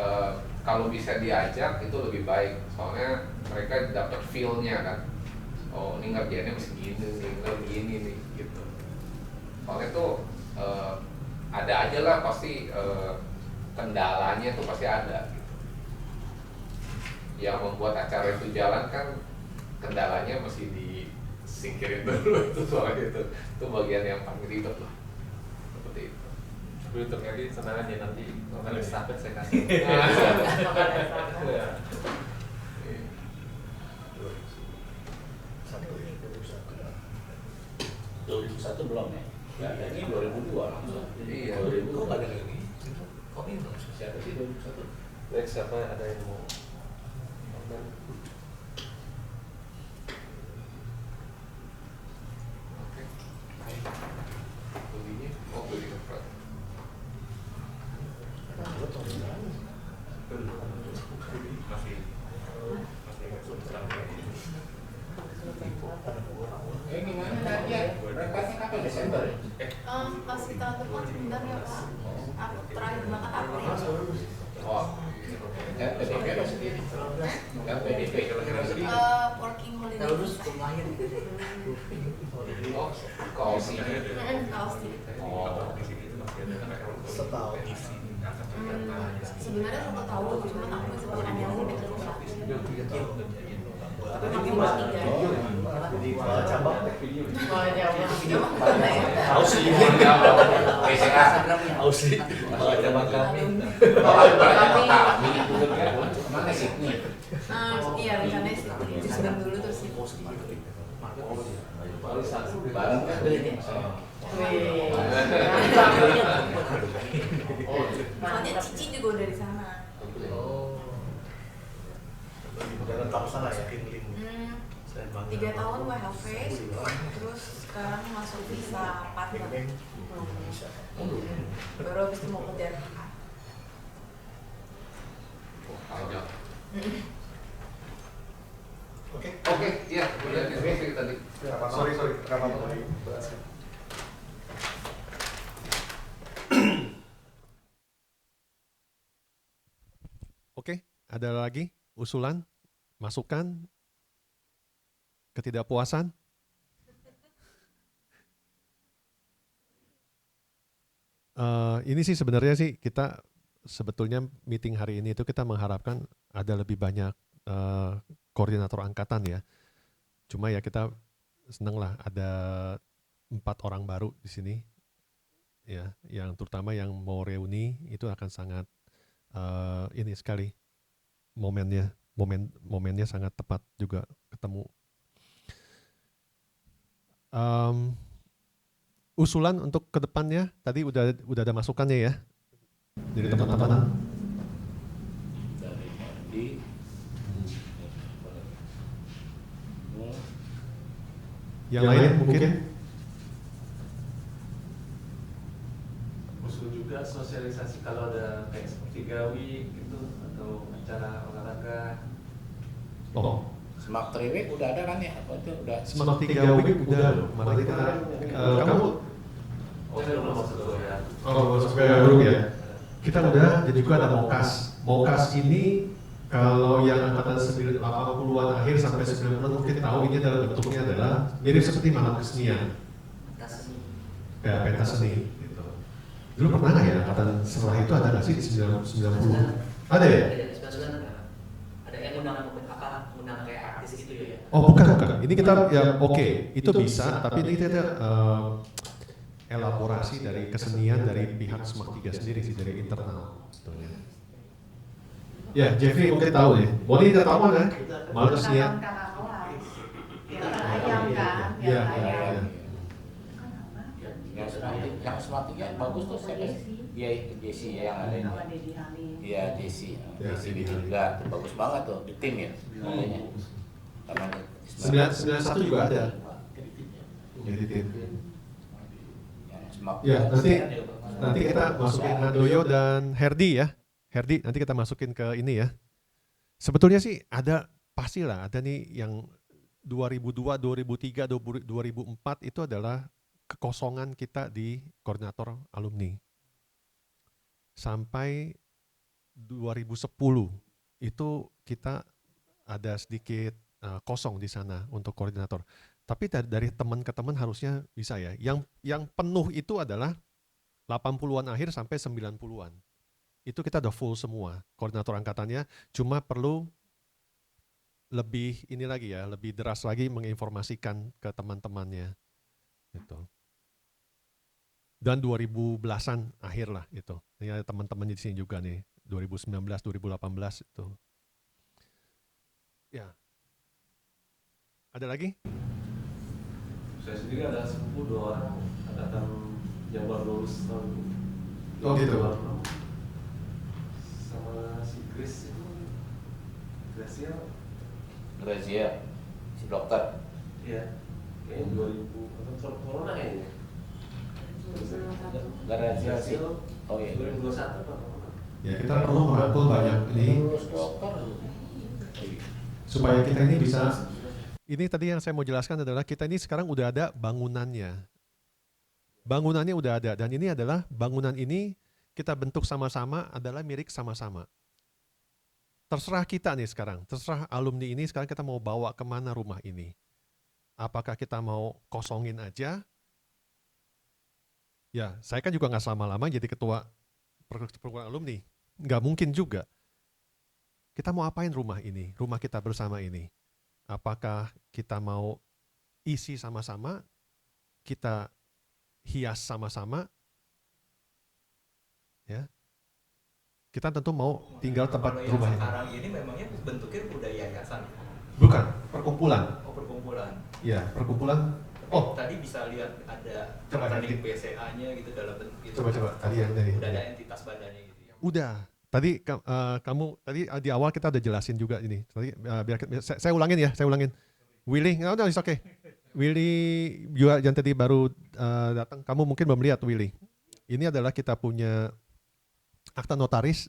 kalau bisa diajak itu lebih baik, soalnya mereka dapat feel-nya kan. Oh ini ngerjainnya mesti gini nih gitu. Soalnya tuh ada aja lah pasti kendalanya tuh pasti ada gitu. Yang membuat acara itu jalan kan kendalanya mesti disingkirin dulu itu, soalnya itu bagian yang paling ribet lah. Seperti itu. Untuk lagi senang aja nanti makan estafet saya kasih. Iya. 2001 belum ya? Nggak ada, ini 2002 langsung. Iya. 2000 kok ada lagi? Kok ini belum siapa sih 2001? Next siapa ada yang mau? Beli ke Gimana Nadia? Berangkatnya kapan, Desember ya? Masih tahun depan sebentar ya Pak. Aku terakhir banget April. Oh, PDP apa sendiri? Enggak PDP kira-kira sendiri. Working holiday. Kalau dulu lumayan gitu. oh, kaos ini. Kaos ini. Oh, setahun Sebenarnya aku tahu, cuma aku sempat nanya lagi betul nggak. Tapi masih jadi cabang Tahu sih. PCA. tahu sih cabang kami Mana sih nih? Iya rencananya sih sebelum dulu terus sih. Barang kan beli. Soalnya Cici juga udah di sana. udah rentang sana ya Kinling 3 tahun WHV, terus sekarang masuk visa partner. Baru habis itu mau kerja. Oke, iya, udah diskusi tadi. sorry rekaman tadi Oke, ada lagi usulan, masukan, ketidakpuasan? Ini sih sebenarnya sih kita sebetulnya meeting hari ini itu kita mengharapkan ada lebih banyak koordinator angkatan ya. Cuma ya kita seneng lah ada 4 orang baru di sini, ya, yang terutama yang mau reuni itu akan sangat ini sekali momennya sangat tepat juga ketemu. Usulan untuk kedepannya tadi udah ada masukannya ya dari teman-teman. Dari Herdi. Yang lain mungkin? Usul juga sosialisasi kalau ada kayak seperti gawi gitu atau acara olahraga. Oh, Smart 3 Week udah ada kan ya? Apa itu udah? Smart 3 Week udah loh. Malah kita kamu Oh, saya belum masuk ke ya. oh masuk ke grup ya. Kita udah jadi juga ada Mokas. Mokas ini kalau yang angkatan 80-an akhir sampai 90-an mungkin tahu ini adalah bentuknya adalah mirip seperti malam kesenian. Ya, pentas seni gitu. Dulu pernah nggak ya angkatan setelah itu ada nggak sih di 90? Ada ya? Ada yang undang kayak artis gitu ya. Oh bukan. Ini kita ya oke, itu bisa, tapi ini kita elaborasi dari kesenian dari pihak Smart 3 sendiri sih, dari internal. Sebetulnya. Ya, Jeffrey mungkin tahu nih. Boni tidak tahu kan? Malu kesenian. Iya. Yang Smart 3 bagus tuh siapa? Iya, Desi ya yang ada ini. Iya, Desi. Desi juga tuh bagus banget tuh di tim ya. Namanya. Namanya 91 juga ada. Jadi tim. Ya, nanti kita masukin Handoyo dan Herdi ya. Herdi nanti kita masukin ke ini ya. Sebetulnya sih ada pastilah ada nih yang 2002, 2003, 2004 itu adalah kekosongan kita di koordinator alumni. Sampai 2010 itu kita ada sedikit kosong di sana untuk koordinator. Tapi dari teman ke teman harusnya bisa ya. Yang penuh itu adalah 80-an akhir sampai 90-an. Itu kita udah full semua koordinator angkatannya, cuma perlu lebih ini lagi ya, lebih deras lagi menginformasikan ke teman-temannya. Gitu. Dan 2010-an akhir lah itu. Ini ada teman-temannya di sini juga nih, 2019, 2018 itu. Ya. Ada lagi? Saya sendiri ada sepupu 2 orang angkatan yang baru lulus tahun ini. Oh gitu. Sama si Chris itu, Grazia, si dokter. Iya, kayaknya 2000 atau corona kayaknya. Grazia sih. Oh iya. 2021 apa? Ya kita perlu merangkul banyak ini supaya kita ini bisa. Ini tadi yang saya mau jelaskan adalah kita ini sekarang udah ada bangunannya. Bangunannya udah ada dan ini adalah bangunan ini kita bentuk sama-sama adalah milik sama-sama. Terserah kita nih sekarang, terserah alumni ini sekarang kita mau bawa kemana rumah ini. Apakah kita mau kosongin aja? Ya, saya kan juga nggak selama-lama jadi ketua perkumpulan alumni. Nggak mungkin juga. Kita mau apain rumah ini, rumah kita bersama ini? Apakah kita mau isi sama-sama, kita hias sama-sama, ya? Kita tentu mau tinggal tempat rumah ini. Sekarang ini memangnya bentuknya udah yayasan? Bukan, perkumpulan. Oh, perkumpulan. Ya, perkumpulan. Oh, tadi bisa lihat ada coba rekening BCA-nya gitu dalam bentuk itu. Coba tadi yang dari. Udah ada entitas badannya gitu ya. Udah. Tadi kamu tadi di awal kita udah jelasin juga ini. Tadi biar saya ulangin ya, saya ulangin. Willy, no, it's okay. Willy juga yang tadi baru datang, kamu mungkin belum lihat Willy. Ini adalah kita punya akta notaris,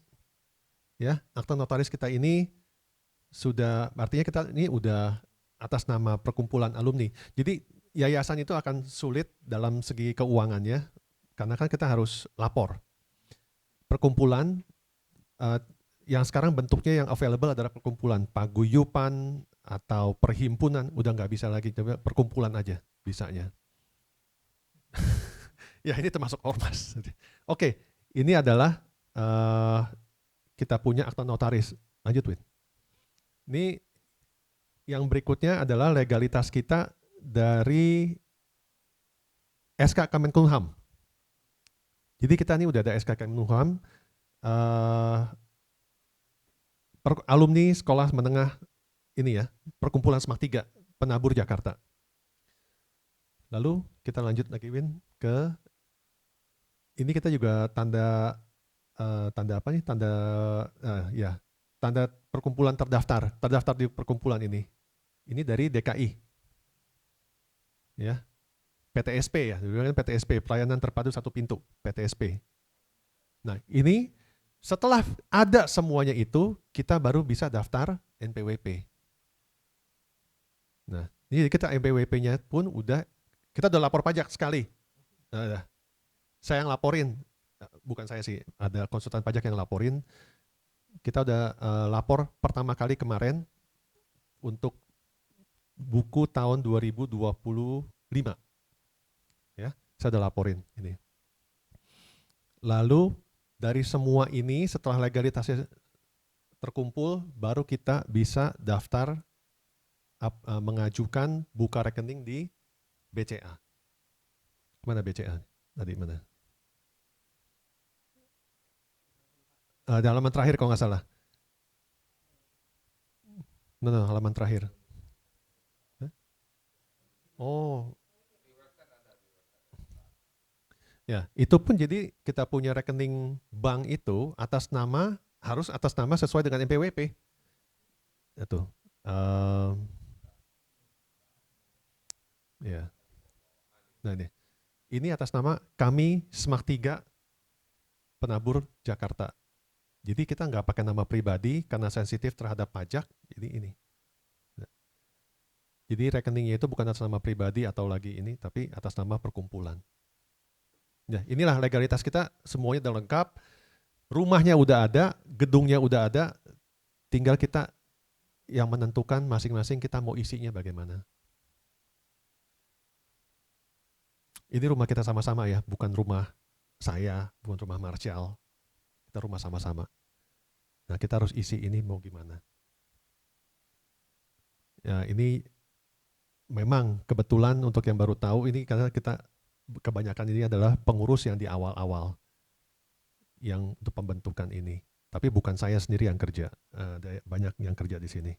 ya. Akta notaris kita ini sudah, artinya kita ini udah atas nama perkumpulan alumni. Jadi yayasan itu akan sulit dalam segi keuangannya, karena kan kita harus lapor. Perkumpulan yang sekarang bentuknya yang available adalah perkumpulan, paguyupan atau perhimpunan, udah nggak bisa lagi, coba perkumpulan aja bisanya. Ya ini termasuk ormas. Oke, ini adalah kita punya akta notaris. Lanjut Win. Ini yang berikutnya adalah legalitas kita dari SK Kemenkumham. Jadi kita ini udah ada SK Kemenkumham, alumni sekolah menengah ini ya, perkumpulan SMAK 3 Penabur Jakarta. Lalu kita lanjut lagi Win ke ini kita juga tanda apa nih? Tanda perkumpulan terdaftar di perkumpulan ini. Ini dari DKI. Ya. PTSP ya, PTSP, pelayanan terpadu satu pintu, PTSP. Nah, ini setelah ada semuanya itu, kita baru bisa daftar NPWP. Nah, ini kita NPWP-nya pun kita udah lapor pajak sekali. Nah, saya yang laporin, bukan saya sih, ada konsultan pajak yang laporin. Kita udah lapor pertama kali kemarin untuk buku tahun 2025. Ya, saya udah laporin ini. Lalu dari semua ini setelah legalitasnya terkumpul, baru kita bisa daftar mengajukan buka rekening di BCA. Mana BCA? Tadi mana? Di halaman terakhir kalau nggak salah. No, halaman terakhir. Oh. Ya, itu pun jadi kita punya rekening bank itu harus atas nama sesuai dengan NPWP. Itu. Ya. Nah ini atas nama kami SMAK 3 Penabur Jakarta. Jadi kita nggak pakai nama pribadi karena sensitif terhadap pajak. Jadi ini. Jadi rekeningnya itu bukan atas nama pribadi atau lagi ini, tapi atas nama perkumpulan. Ya, inilah legalitas kita, semuanya udah lengkap, rumahnya udah ada, gedungnya udah ada, tinggal kita yang menentukan masing-masing kita mau isinya bagaimana. Ini rumah kita sama-sama ya, bukan rumah saya, bukan rumah Marshall, kita rumah sama-sama. Nah kita harus isi ini mau gimana. Ya ini memang kebetulan untuk yang baru tahu ini karena kita kebanyakan ini adalah pengurus yang di awal-awal yang untuk pembentukan ini. Tapi bukan saya sendiri yang kerja, ada banyak yang kerja di sini.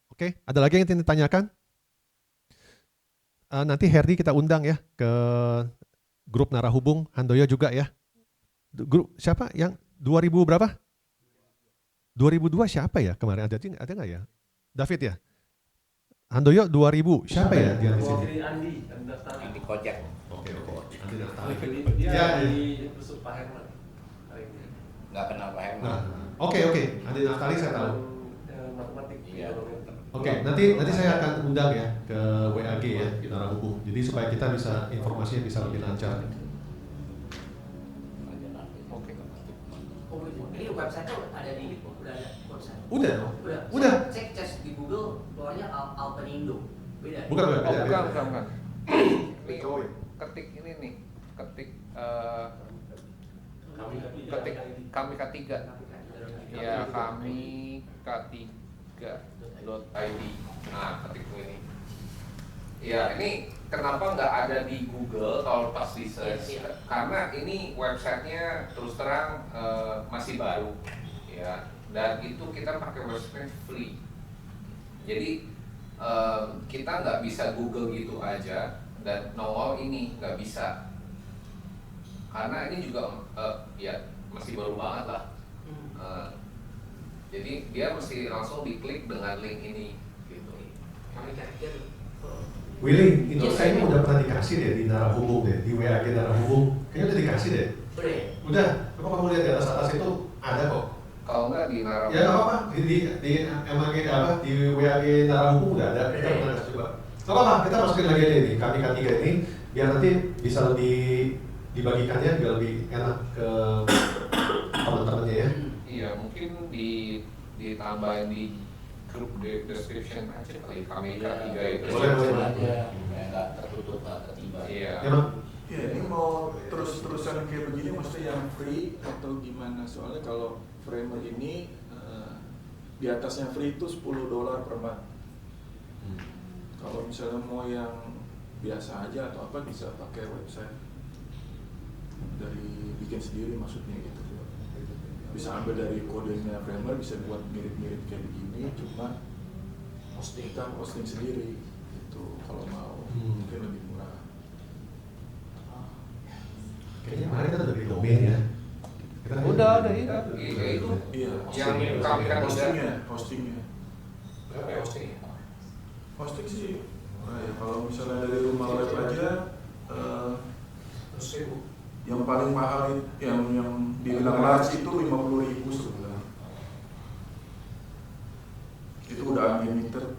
Oke, ada lagi yang ingin ditanyakan? Nanti Herdi kita undang ya ke grup Narahubung, Handoyo juga ya. Grup siapa yang 2000 berapa? 2002 siapa ya kemarin ada nggak ya? David ya? Handoyo 2000 siapa ya dia di sini? Andi Kojek. Oke. Andi daftar. Dia di Besut Pak Herman. Nggak kenal Pak Herman. Oke. Andi Naftali saya tahu. Matematik. Iya. Oke, nanti saya akan undang ya ke WAG ya di Narahubung. Jadi supaya kita bisa informasinya bisa lebih lancar. Ini website-nya ada di udah ada website. Udah. Cek di Google keluarnya Alpenindo. Beda. Bukan. Ketik ini nih, ketik kami K3. Ya, kami K3.id. Nah, ketik ini. Ya, ini kenapa nggak ada di Google kalau pas di search? Karena ini websitenya terus terang masih baru, ya. Dan itu kita pakai website free. Jadi kita nggak bisa Google gitu aja dan nongol ini nggak bisa. Karena ini juga ya masih baru banget lah. Jadi dia mesti langsung diklik dengan link ini, gitu. Willy, itu saya ini udah pernah dikasih deh di Narahubung deh, di WAG Narahubung. Kayaknya udah dikasih deh. Udah. Coba kamu lihat di atas itu ada kok. Kalau enggak di Narahubung. Ya nggak apa-apa. Di MAG di WAG Narahubung udah ada. Kita pernah kasih coba. Nggak apa-apa. Kita masukin lagi aja ini. Kami K3 ini biar nanti bisa lebih dibagikannya biar lebih enak ke teman-temannya ya. Iya, mungkin ditambahin di grup description aja kali kami K3 itu. Boleh aja, nggak tertutup, nggak ketiba. Iya. Ya, ini mau terus-terusan kayak begini mesti yang free atau gimana? Soalnya kalau framer ini Di atasnya free itu $10 per month. Kalau misalnya mau yang biasa aja atau apa bisa pakai website dari bikin sendiri maksudnya gitu. Bisa ambil dari kodenya Framer, bisa buat mirip-mirip kayak begini, cuma kita hosting sendiri itu kalau mau mungkin lebih murah. Kayaknya kemarin kita udah beli domain ya. Udah ada iya. Itu iya. Yang hostingnya. Berapa hosting? Hosting sih. Nah, ya, kalau misalnya dari rumah web aja, yang paling mahal yang dibilang large itu 50.000 sebulan. Itu udah unlimited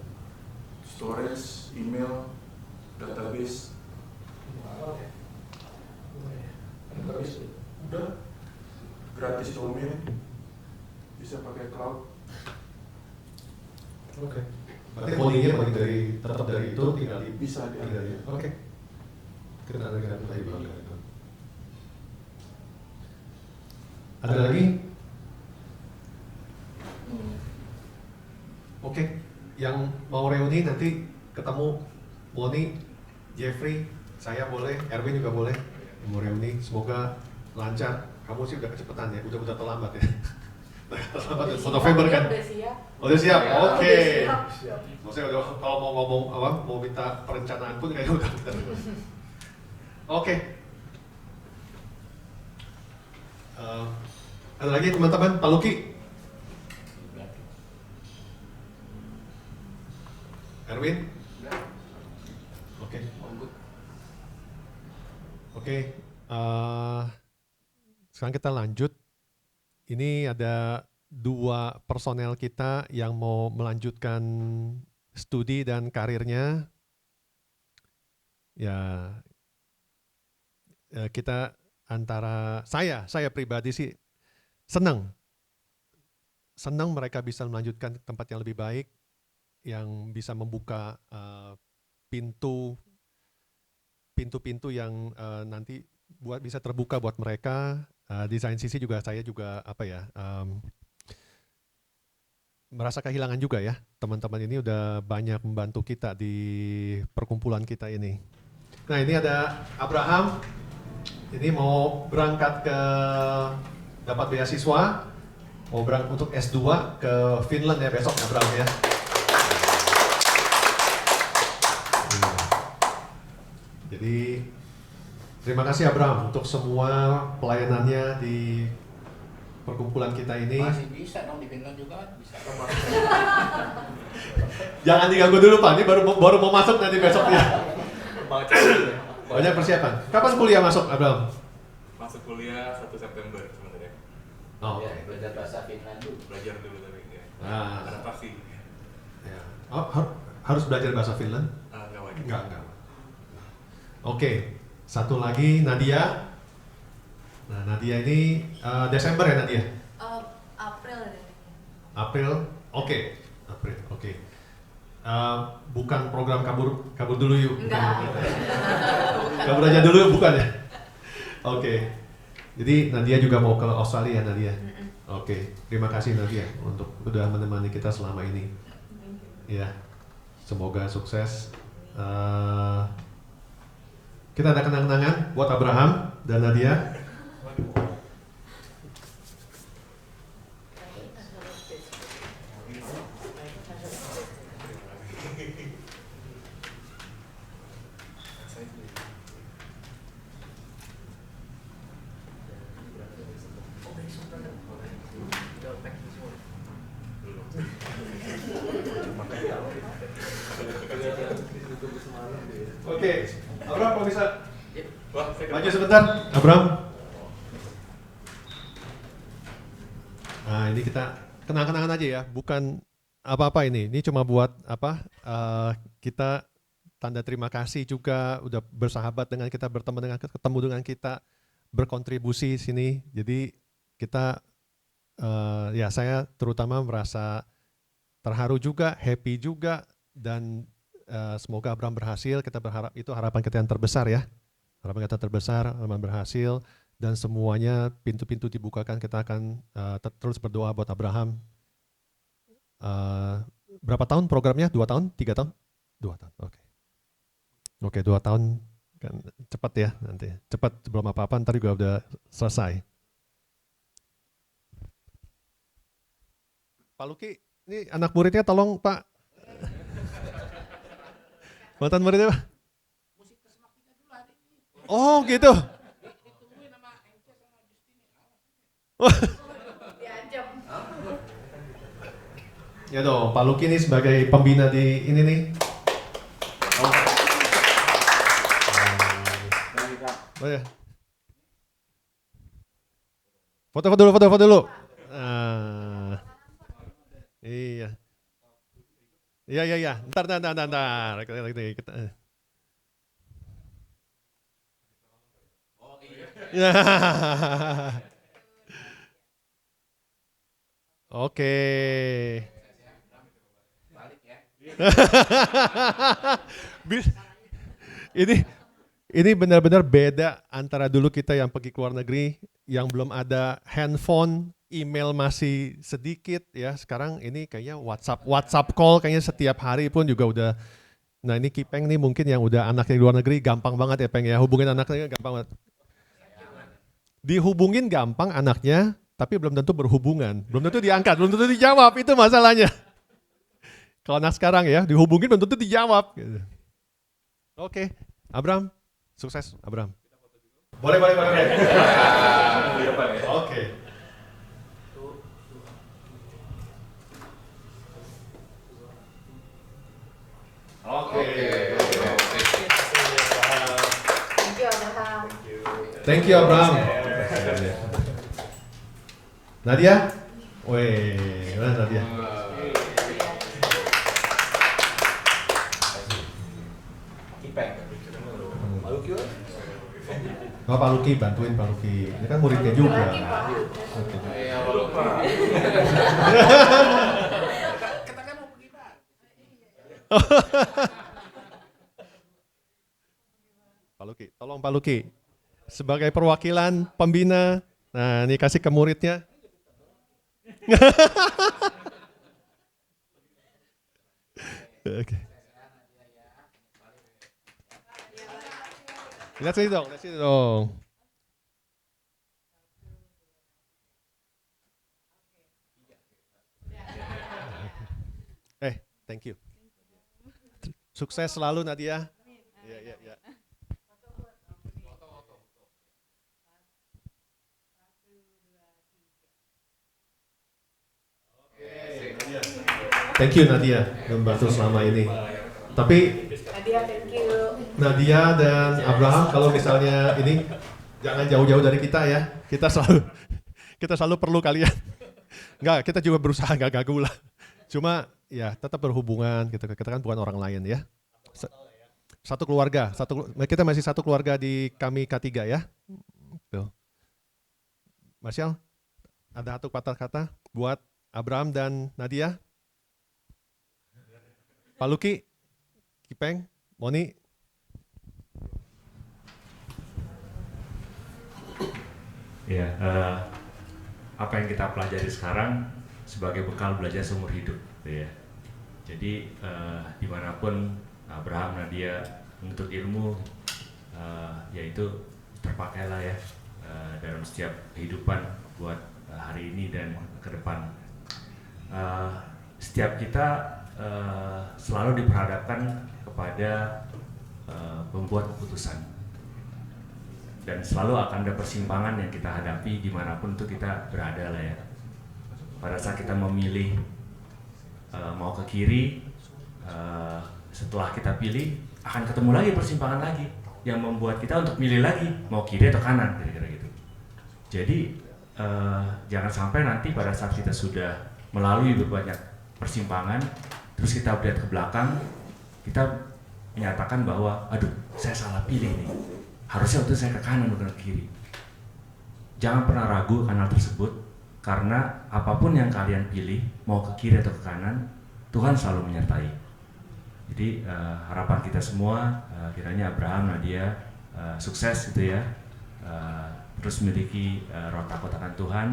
storage, email, database. Udah gratis domain, bisa pakai cloud. Oke. Berarti codingnya bagi dari tetap dari itu tinggal di bisa di. Oke. Kita ada tadi bilang. Ada lagi? Oke. Yang mau reuni nanti ketemu Boni, Jeffrey, saya boleh, Erwin juga boleh. Mau reuni, semoga lancar. Kamu sih udah kecepatan ya, udah terlambat ya. Terlambat ya. November kan? Udah siap. Udah siap, Ya, oke. udah siap. Maksudnya udah, kalau mau ngomong apa, mau minta perencanaan pun kayaknya udah. Oke. Ada lagi teman-teman, Pak Luki? Erwin? Oke. Oke. Sekarang kita lanjut. Ini ada 2 personel kita yang mau melanjutkan studi dan karirnya. Ya, kita antara saya pribadi sih senang mereka bisa melanjutkan ke tempat yang lebih baik, yang bisa membuka pintu-pintu yang nanti bisa terbuka buat mereka. Desain sisi juga saya juga merasa kehilangan juga ya, teman-teman ini udah banyak membantu kita di perkumpulan kita ini. Nah, ini ada Abraham, ini mau berangkat dapat beasiswa, mau berangkat untuk S2 ke Finland ya besok Abraham ya. Jadi terima kasih Abraham untuk semua pelayanannya di perkumpulan kita ini. Masih bisa dong di Finland juga bisa. Jangan diganggu dulu Pak, ini baru mau masuk nanti besok ya. Banyak persiapan. Kapan kuliah masuk Abraham? Masuk kuliah 1 September sebenarnya. Oh, ya, belajar bahasa Finland dulu. Belajar dulu tapi ya. Nah. Adaptasi. Ya. Oh, harus belajar bahasa Finland? Enggak wajib. Enggak. Oke. Satu lagi Nadia. Nah, Nadia ini Desember ya Nadia? April. April, oke. April, oke. Bukan program kabur dulu yuk. Enggak. Kabur aja dulu bukan ya? Oke. Jadi Nadia juga mau ke Australia Nadia. Oke. Terima kasih Nadia untuk sudah menemani kita selama ini. Ya. Semoga sukses. Kita ada kenang-kenangan buat Abraham dan Nadia. Oke, Abraham kalau bisa maju sebentar, Abraham. Nah, ini kita kenang-kenangan aja ya, bukan apa-apa ini. Ini cuma buat kita tanda terima kasih juga udah bersahabat dengan kita, ketemu dengan kita, berkontribusi sini. Jadi kita ya saya terutama merasa terharu juga, happy juga, dan semoga Abraham berhasil. Kita berharap itu harapan kita yang terbesar ya. Harapan kita terbesar, Abraham berhasil, dan semuanya pintu-pintu dibukakan. Kita akan terus berdoa buat Abraham. berapa tahun programnya? 2 tahun? 3 tahun? 2 tahun, oke. Oke, 2 tahun kan cepat ya nanti. Cepat sebelum apa-apa, ntar juga udah selesai. Pak Luki, ini anak muridnya tolong Pak. Mantan muridnya Pak? Oh gitu. Ya dong, Pak Luki ini sebagai pembina di ini nih. Oh ya. Foto dulu. Iya. Iya. Ntar. Ya. Oke. Ini benar-benar beda antara dulu kita yang pergi ke luar negeri, yang belum ada handphone, email masih sedikit ya. Sekarang ini kayaknya WhatsApp call kayaknya setiap hari pun juga udah. Nah ini Kipeng nih mungkin yang udah anaknya di luar negeri gampang banget ya Peng ya, hubungin anaknya gampang banget. Dihubungin gampang anaknya, tapi belum tentu berhubungan, belum tentu diangkat, belum tentu dijawab, itu masalahnya. Kalau anak sekarang ya, dihubungin belum tentu dijawab. Oke, Abraham, sukses Abraham. Boleh. Oke. Thank you Abraham. Nadia? Weh, mana Nadia? Oh, Pak Luki, bantuin Pak Luki. Ini kan muridnya juga. Iya, lupa. Kita kan mau pergi Pak. Pak Luki, tolong Pak Luki. Sebagai perwakilan pembina, nah ini kasih ke muridnya. Oke. Lihat sini dong. Thank you. Sukses selalu Nadia. Iya. Thank you Nadia, membantu selama ini. Tapi Nadia, thank you. Nadia dan Abraham kalau misalnya ini jangan jauh-jauh dari kita ya. Kita selalu perlu kalian. Enggak, kita juga berusaha enggak gagu lah. Cuma ya tetap berhubungan gitu. Kita kan bukan orang lain ya. Satu keluarga, kita masih satu keluarga di kami K3 ya. Tuh. Marshall, ada satu kata-kata buat Abraham dan Nadia? Pak Luki, Kipeng, Moni. Ya, apa yang kita pelajari sekarang sebagai bekal belajar seumur hidup, gitu ya. Jadi dimanapun Abraham, Nadia menuntut ilmu, yaitu terpakailah ya dalam setiap kehidupan buat hari ini dan ke depan. Setiap kita selalu diperhadapkan kepada membuat keputusan, dan selalu akan ada persimpangan yang kita hadapi dimanapun itu kita berada lah ya. Pada saat kita memilih mau ke kiri, setelah kita pilih akan ketemu lagi persimpangan lagi yang membuat kita untuk milih lagi mau kiri atau kanan, kira-kira gitu. Jadi jangan sampai nanti pada saat kita sudah melalui berbanyak persimpangan, terus kita lihat ke belakang, kita menyatakan bahwa aduh saya salah pilih nih, harusnya waktu saya ke kanan bukan ke kiri. Jangan pernah ragu akan hal tersebut, karena apapun yang kalian pilih, mau ke kiri atau ke kanan, Tuhan selalu menyertai. Jadi harapan kita semua kiranya Abraham, Nadia sukses gitu ya, terus memiliki roh takut akan Tuhan,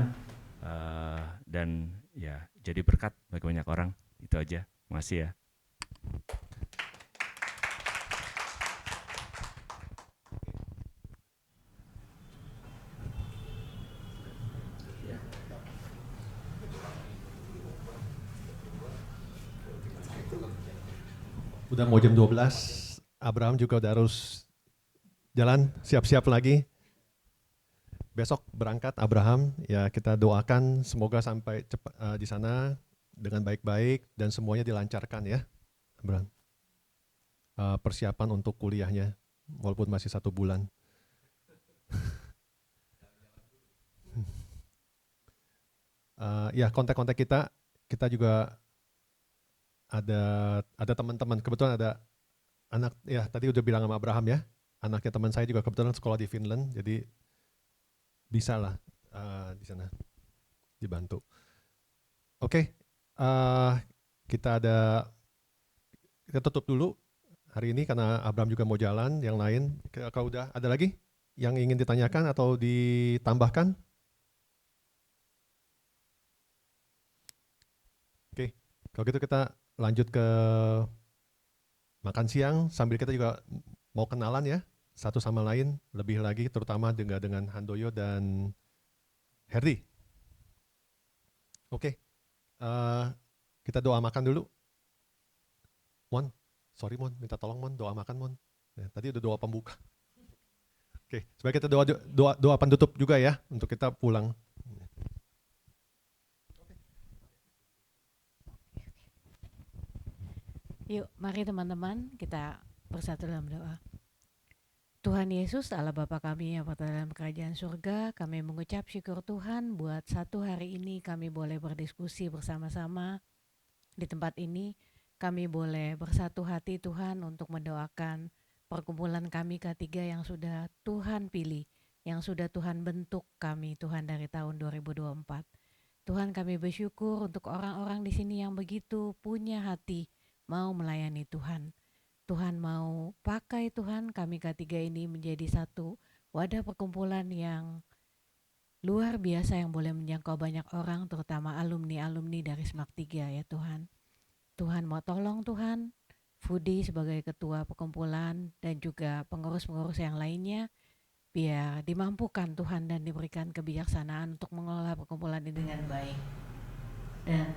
dan ya jadi berkat bagi banyak orang. Itu aja. Makasih ya. Udah mau jam 12, Abraham juga udah harus jalan, siap-siap lagi. Besok berangkat Abraham, ya kita doakan semoga sampai cepat di sana dengan baik-baik dan semuanya dilancarkan ya, Abraham. Persiapan untuk kuliahnya, walaupun masih 1 bulan. Ya kontak-kontak kita juga ada teman-teman, kebetulan ada anak, ya tadi udah bilang sama Abraham ya, anaknya teman saya juga kebetulan sekolah di Finland, jadi bisa lah di sana dibantu. Oke, kita tutup dulu hari ini karena Abraham juga mau jalan. Yang lain, kalau udah ada lagi yang ingin ditanyakan atau ditambahkan? Oke, kalau gitu kita lanjut ke makan siang sambil kita juga mau kenalan ya satu sama lain lebih lagi, terutama dengan Handoyo dan Herdi. Oke, kita doa makan dulu. Mon, sorry Mon, minta tolong Mon, doa makan Mon. Ya, tadi udah doa pembuka. Oke, supaya kita doa penutup juga ya untuk kita pulang. Yuk, mari teman-teman kita bersatu dalam doa. Tuhan Yesus, Allah Bapa kami yang berada dalam kerajaan surga, kami mengucap syukur Tuhan buat satu hari ini kami boleh berdiskusi bersama-sama di tempat ini. Kami boleh bersatu hati Tuhan untuk mendoakan perkumpulan kami K3 yang sudah Tuhan pilih, yang sudah Tuhan bentuk kami Tuhan dari tahun 2024. Tuhan, kami bersyukur untuk orang-orang di sini yang begitu punya hati mau melayani Tuhan. Tuhan mau pakai Tuhan kami K3 ini menjadi satu wadah perkumpulan yang luar biasa yang boleh menjangkau banyak orang, terutama alumni-alumni dari SMAK 3 ya Tuhan. Tuhan mau tolong Tuhan, Fudi sebagai ketua perkumpulan dan juga pengurus-pengurus yang lainnya, biar dimampukan Tuhan dan diberikan kebijaksanaan untuk mengelola perkumpulan ini dengan baik. Dan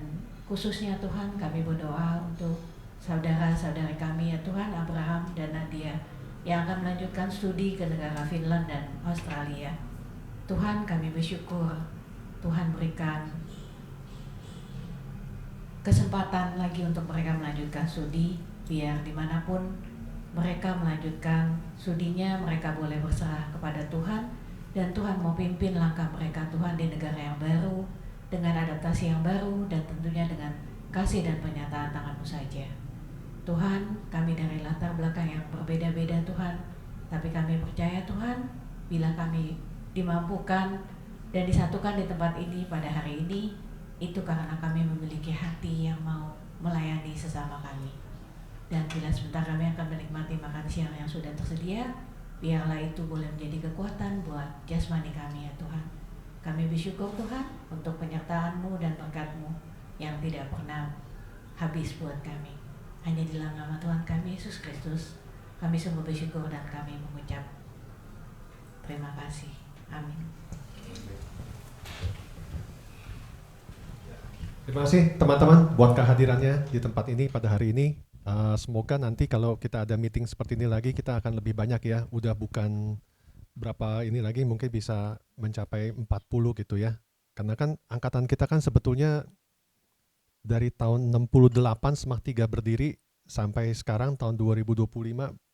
khususnya Tuhan kami berdoa untuk saudara-saudari kami ya Tuhan, Abraham dan Nadia yang akan melanjutkan studi ke negara Finland dan Australia. Tuhan, kami bersyukur Tuhan berikan kesempatan lagi untuk mereka melanjutkan studi, biar dimanapun mereka melanjutkan studinya mereka boleh berserah kepada Tuhan, dan Tuhan mau pimpin langkah mereka Tuhan di negara yang baru dengan adaptasi yang baru dan tentunya dengan kasih dan penyataan tangan-Mu saja. Tuhan, kami dari latar belakang yang berbeda-beda Tuhan, tapi kami percaya Tuhan, bila kami dimampukan dan disatukan di tempat ini pada hari ini, itu karena kami memiliki hati yang mau melayani sesama kami. Dan bila sebentar kami akan menikmati makan siang yang sudah tersedia, biarlah itu boleh menjadi kekuatan buat jasmani kami ya Tuhan. Kami bersyukur Tuhan untuk penyertaan-Mu dan berkat-Mu yang tidak pernah habis buat kami. Hanya di dalam nama Tuhan kami Yesus Kristus, kami sungguh bersyukur dan kami mengucap terima kasih. Amin. Terima kasih teman-teman buat kehadirannya di tempat ini pada hari ini. Semoga nanti kalau kita ada meeting seperti ini lagi, kita akan lebih banyak ya. Udah bukan berapa ini lagi, mungkin bisa mencapai 40 gitu ya. Karena kan angkatan kita kan sebetulnya dari tahun 68 SMAK 3 berdiri sampai sekarang tahun 2025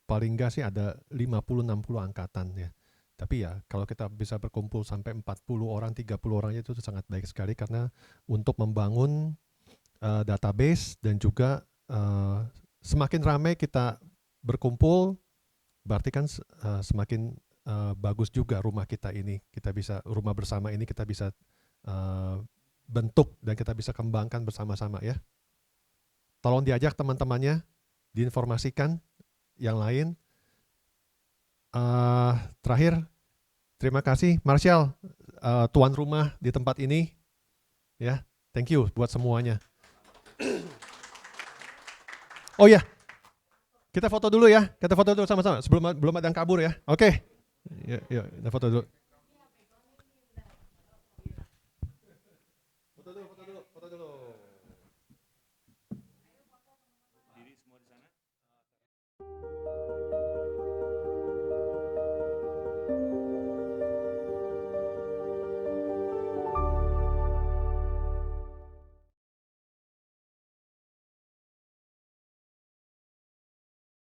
paling enggak sih ada 50-60 angkatan ya. Tapi ya kalau kita bisa berkumpul sampai 40 orang, 30 orang itu sangat baik sekali karena untuk membangun database dan juga semakin ramai kita berkumpul berarti kan semakin bagus juga rumah kita ini. Kita bisa rumah bersama ini kita bisa bentuk dan kita bisa kembangkan bersama-sama ya. Tolong diajak teman-temannya, diinformasikan yang lain. Terakhir, terima kasih Marshall, tuan rumah di tempat ini, ya. Thank you buat semuanya. Oh ya, kita foto dulu ya. Kita foto dulu sama-sama sebelum ada yang kabur ya. Oke. Yuk, kita foto dulu.